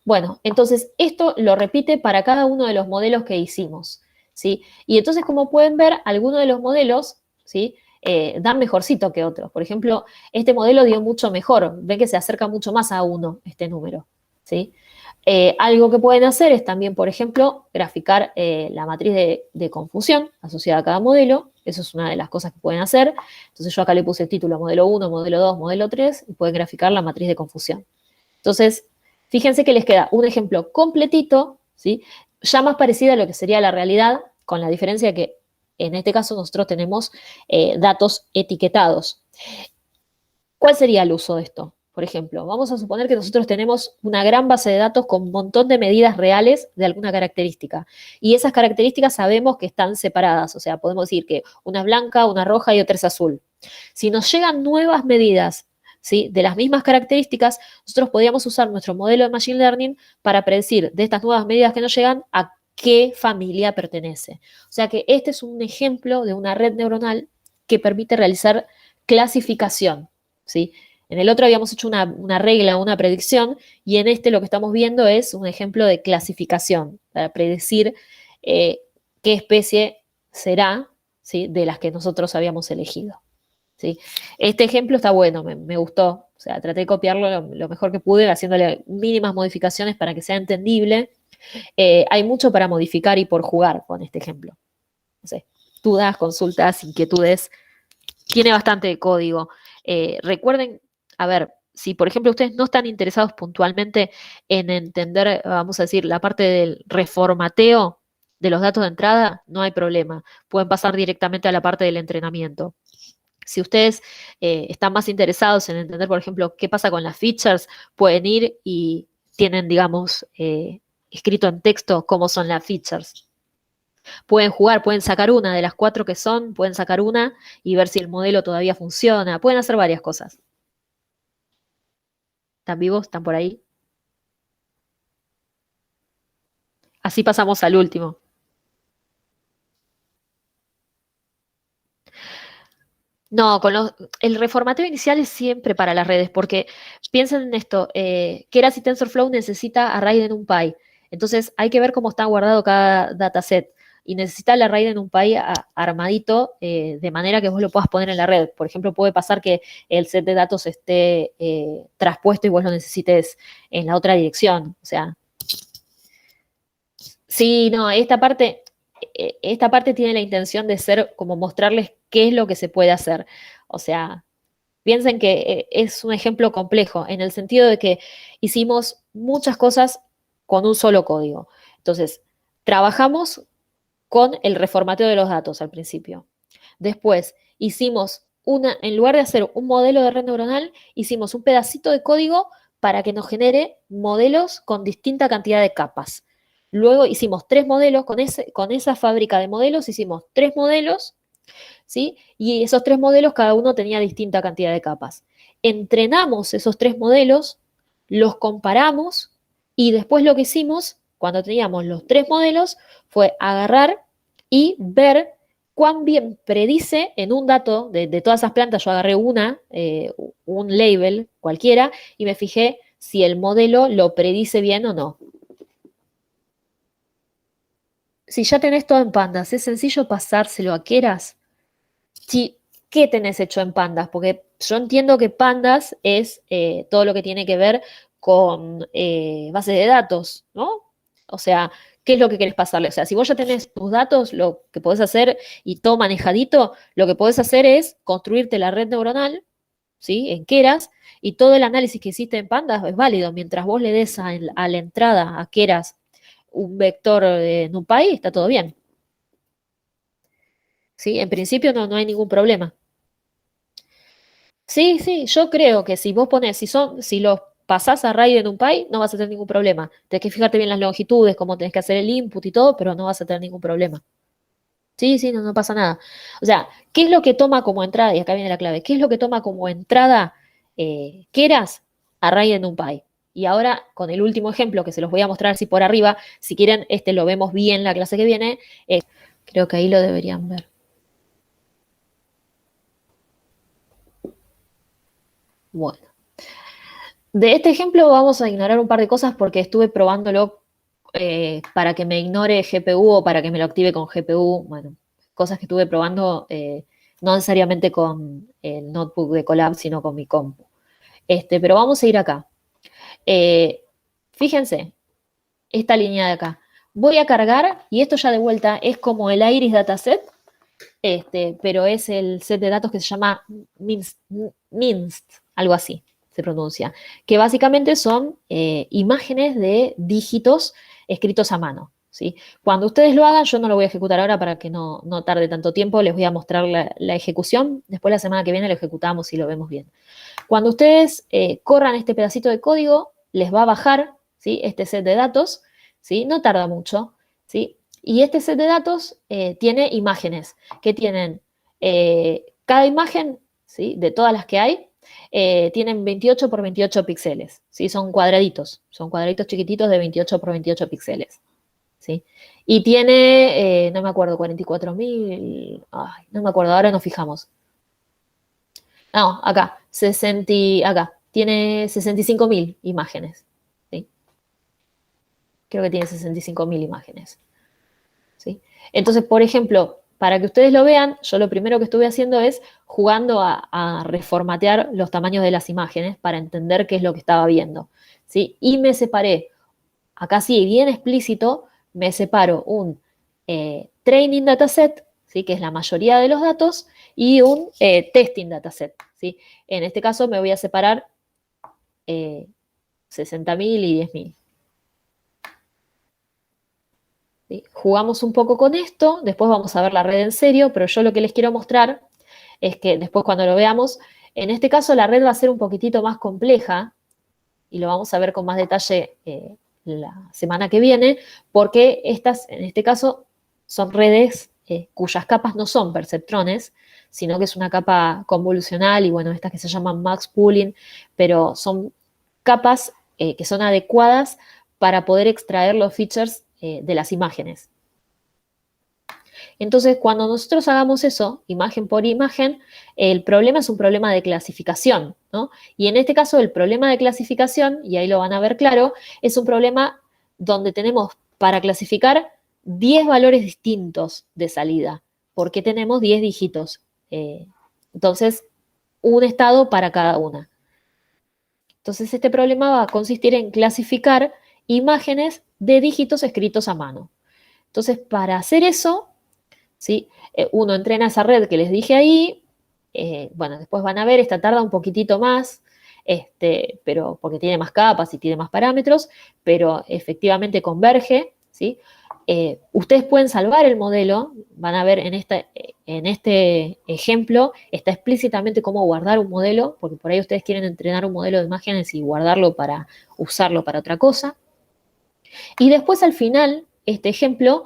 Bueno, entonces esto lo repite para cada uno de los modelos que hicimos, ¿sí? Y entonces, como pueden ver, algunos de los modelos, ¿sí? Dan mejorcito que otros. Por ejemplo, este modelo dio mucho mejor. Ven que se acerca mucho más a 1 este número, ¿sí? Algo que pueden hacer es también, por ejemplo, graficar la matriz de confusión asociada a cada modelo. Eso es una de las cosas que pueden hacer. Entonces yo acá le puse el título modelo 1, modelo 2, modelo 3 y pueden graficar la matriz de confusión. Entonces, fíjense que les queda un ejemplo completito, ¿sí? Ya más parecido a lo que sería la realidad, con la diferencia que en este caso nosotros tenemos datos etiquetados. ¿Cuál sería el uso de esto? Por ejemplo, vamos a suponer que nosotros tenemos una gran base de datos con un montón de medidas reales de alguna característica. Y esas características sabemos que están separadas. O sea, podemos decir que una es blanca, una roja y otra es azul. Si nos llegan nuevas medidas, ¿sí?, de las mismas características, nosotros podríamos usar nuestro modelo de Machine Learning para predecir de estas nuevas medidas que nos llegan a qué familia pertenece. O sea que este es un ejemplo de una red neuronal que permite realizar clasificación, ¿sí? En el otro habíamos hecho una regla, una predicción, y en este lo que estamos viendo es un ejemplo de clasificación, para predecir qué especie será, ¿sí?, de las que nosotros habíamos elegido, ¿sí? Este ejemplo está bueno, me gustó. O sea, traté de copiarlo lo mejor que pude, haciéndole mínimas modificaciones para que sea entendible. Hay mucho para modificar y por jugar con este ejemplo. No sé, dudas, consultas, inquietudes. Tiene bastante código. Recuerden, a ver, si por ejemplo ustedes no están interesados puntualmente en entender, vamos a decir, la parte del reformateo de los datos de entrada, no hay problema. Pueden pasar directamente a la parte del entrenamiento. Si ustedes están más interesados en entender, por ejemplo, qué pasa con las features, pueden ir y tienen, digamos, escrito en texto cómo son las features. Pueden jugar, pueden sacar una de las 4 que son, pueden sacar una y ver si el modelo todavía funciona. Pueden hacer varias cosas. ¿Están vivos? ¿Están por ahí? Así pasamos al último. No, el reformateo inicial es siempre para las redes, porque piensen en esto, Keras y TensorFlow necesita array en NumPy, entonces hay que ver cómo está guardado cada dataset, y necesita el array de NumPy armadito, de manera que vos lo puedas poner en la red. Por ejemplo, puede pasar que el set de datos esté traspuesto y vos lo necesites en la otra dirección. O sea, sí, no, esta parte tiene la intención de ser como mostrarles qué es lo que se puede hacer. O sea, piensen que es un ejemplo complejo en el sentido de que hicimos muchas cosas con un solo código. Entonces, trabajamos con el reformateo de los datos al principio. Después, en lugar de hacer un modelo de red neuronal, hicimos un pedacito de código para que nos genere modelos con distinta cantidad de capas. Luego hicimos 3 modelos, con esa fábrica de modelos hicimos 3 modelos, ¿sí? Y esos 3 modelos cada uno tenía distinta cantidad de capas. Entrenamos esos 3 modelos, los comparamos y después lo que hicimos cuando teníamos los 3 modelos, fue agarrar y ver cuán bien predice en un dato de todas esas plantas. Yo agarré un label cualquiera, y me fijé si el modelo lo predice bien o no. Si ya tenés todo en pandas, es sencillo pasárselo a Keras. Si, ¿qué tenés hecho en pandas? Porque yo entiendo que pandas es todo lo que tiene que ver con base de datos, ¿no? O sea, ¿qué es lo que querés pasarle? O sea, si vos ya tenés tus datos, lo que podés hacer y todo manejadito, lo que podés hacer es construirte la red neuronal, ¿sí? En Keras, y todo el análisis que hiciste en pandas es válido. Mientras vos le des a la entrada a Keras un vector NumPy, está todo bien. ¿Sí? En principio no hay ningún problema. Sí, sí, yo creo que si vos pones, si los pasás a RAID en NumPy, no vas a tener ningún problema. Tenés que fijarte bien las longitudes, cómo tenés que hacer el input y todo, pero no vas a tener ningún problema. Sí, sí, no pasa nada. O sea, ¿qué es lo que toma como entrada? Y acá viene la clave. ¿Qué es lo que toma como entrada Keras a RAID en NumPy? Y ahora, con el último ejemplo, que se los voy a mostrar así por arriba, si quieren, este lo vemos bien la clase que viene. Creo que ahí lo deberían ver. Bueno. De este ejemplo vamos a ignorar un par de cosas porque estuve probándolo para que me ignore GPU o para que me lo active con GPU. Bueno, cosas que estuve probando no necesariamente con el notebook de Colab, sino con mi compu. Pero vamos a ir acá. Eh, Fíjense, esta línea de acá. Voy a cargar, y esto ya de vuelta es como el Iris dataset, pero es el set de datos que se llama MINST, algo así se pronuncia, que básicamente son imágenes de dígitos escritos a mano. ¿Sí? Cuando ustedes lo hagan, yo no lo voy a ejecutar ahora para que no tarde tanto tiempo, les voy a mostrar la ejecución, después la semana que viene lo ejecutamos y lo vemos bien. Cuando ustedes corran este pedacito de código, les va a bajar, ¿sí? Este set de datos, ¿sí? No tarda mucho, ¿sí? Y este set de datos tiene imágenes que tienen, cada imagen, ¿sí? De todas las que hay, tienen 28 por 28 píxeles, ¿sí? Son cuadraditos chiquititos de 28 por 28 píxeles, ¿sí? Y tiene, no me acuerdo, 44.000, no me acuerdo, ahora nos fijamos. No, acá, acá, tiene 65.000 imágenes, ¿sí? Creo que tiene 65.000 imágenes, ¿sí? Entonces, por ejemplo, para que ustedes lo vean, yo lo primero que estuve haciendo es jugando a reformatear los tamaños de las imágenes para entender qué es lo que estaba viendo, ¿sí? Y me separé, acá sí, bien explícito, me separo un training dataset, ¿sí? Que es la mayoría de los datos, y un testing dataset, ¿sí? En este caso me voy a separar 60.000 y 10.000. ¿Sí? Jugamos un poco con esto, después vamos a ver la red en serio, pero yo lo que les quiero mostrar es que después cuando lo veamos, en este caso la red va a ser un poquitito más compleja, y lo vamos a ver con más detalle la semana que viene, porque estas, en este caso, son redes cuyas capas no son perceptrones, sino que es una capa convolucional, y bueno, estas que se llaman max pooling, pero son capas que son adecuadas para poder extraer los features de las imágenes. Entonces, cuando nosotros hagamos eso, imagen por imagen, el problema es un problema de clasificación, ¿no? Y en este caso, el problema de clasificación, y ahí lo van a ver claro, es un problema donde tenemos para clasificar 10 valores distintos de salida, porque tenemos 10 dígitos. Entonces, un estado para cada una. Entonces, este problema va a consistir en clasificar imágenes de dígitos escritos a mano. Entonces, para hacer eso, ¿sí? Uno entrena esa red que les dije ahí, bueno, después van a ver, esta tarda un poquitito más, pero porque tiene más capas y tiene más parámetros, pero efectivamente converge, ¿sí? Ustedes pueden salvar el modelo, van a ver en este ejemplo, está explícitamente cómo guardar un modelo, porque por ahí ustedes quieren entrenar un modelo de imágenes y guardarlo para usarlo para otra cosa. Y después al final, este ejemplo,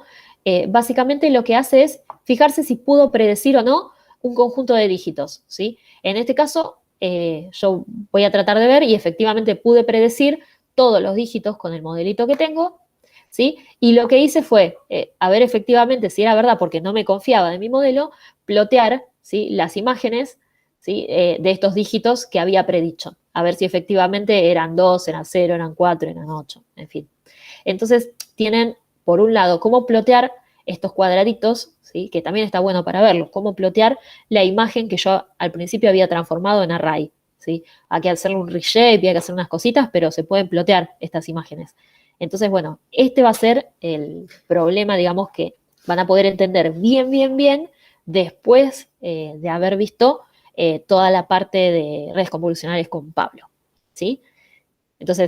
básicamente lo que hace es fijarse si pudo predecir o no un conjunto de dígitos, ¿sí? En este caso, yo voy a tratar de ver y efectivamente pude predecir todos los dígitos con el modelito que tengo, ¿sí? Y lo que hice fue, a ver efectivamente si era verdad, porque no me confiaba de mi modelo, plotear, ¿sí? Las imágenes, ¿sí? De estos dígitos que había predicho, a ver si efectivamente eran 2, eran 0, eran 4, eran 8, en fin. Entonces tienen, por un lado, cómo plotear estos cuadraditos, ¿sí? Que también está bueno para verlos, cómo plotear la imagen que yo al principio había transformado en array, ¿sí? Hay que hacerle un reshape, hay que hacer unas cositas, pero se pueden plotear estas imágenes. Entonces, bueno, este va a ser el problema, digamos, que van a poder entender bien, bien, bien después de haber visto toda la parte de redes convolucionales con Pablo, ¿sí? Entonces,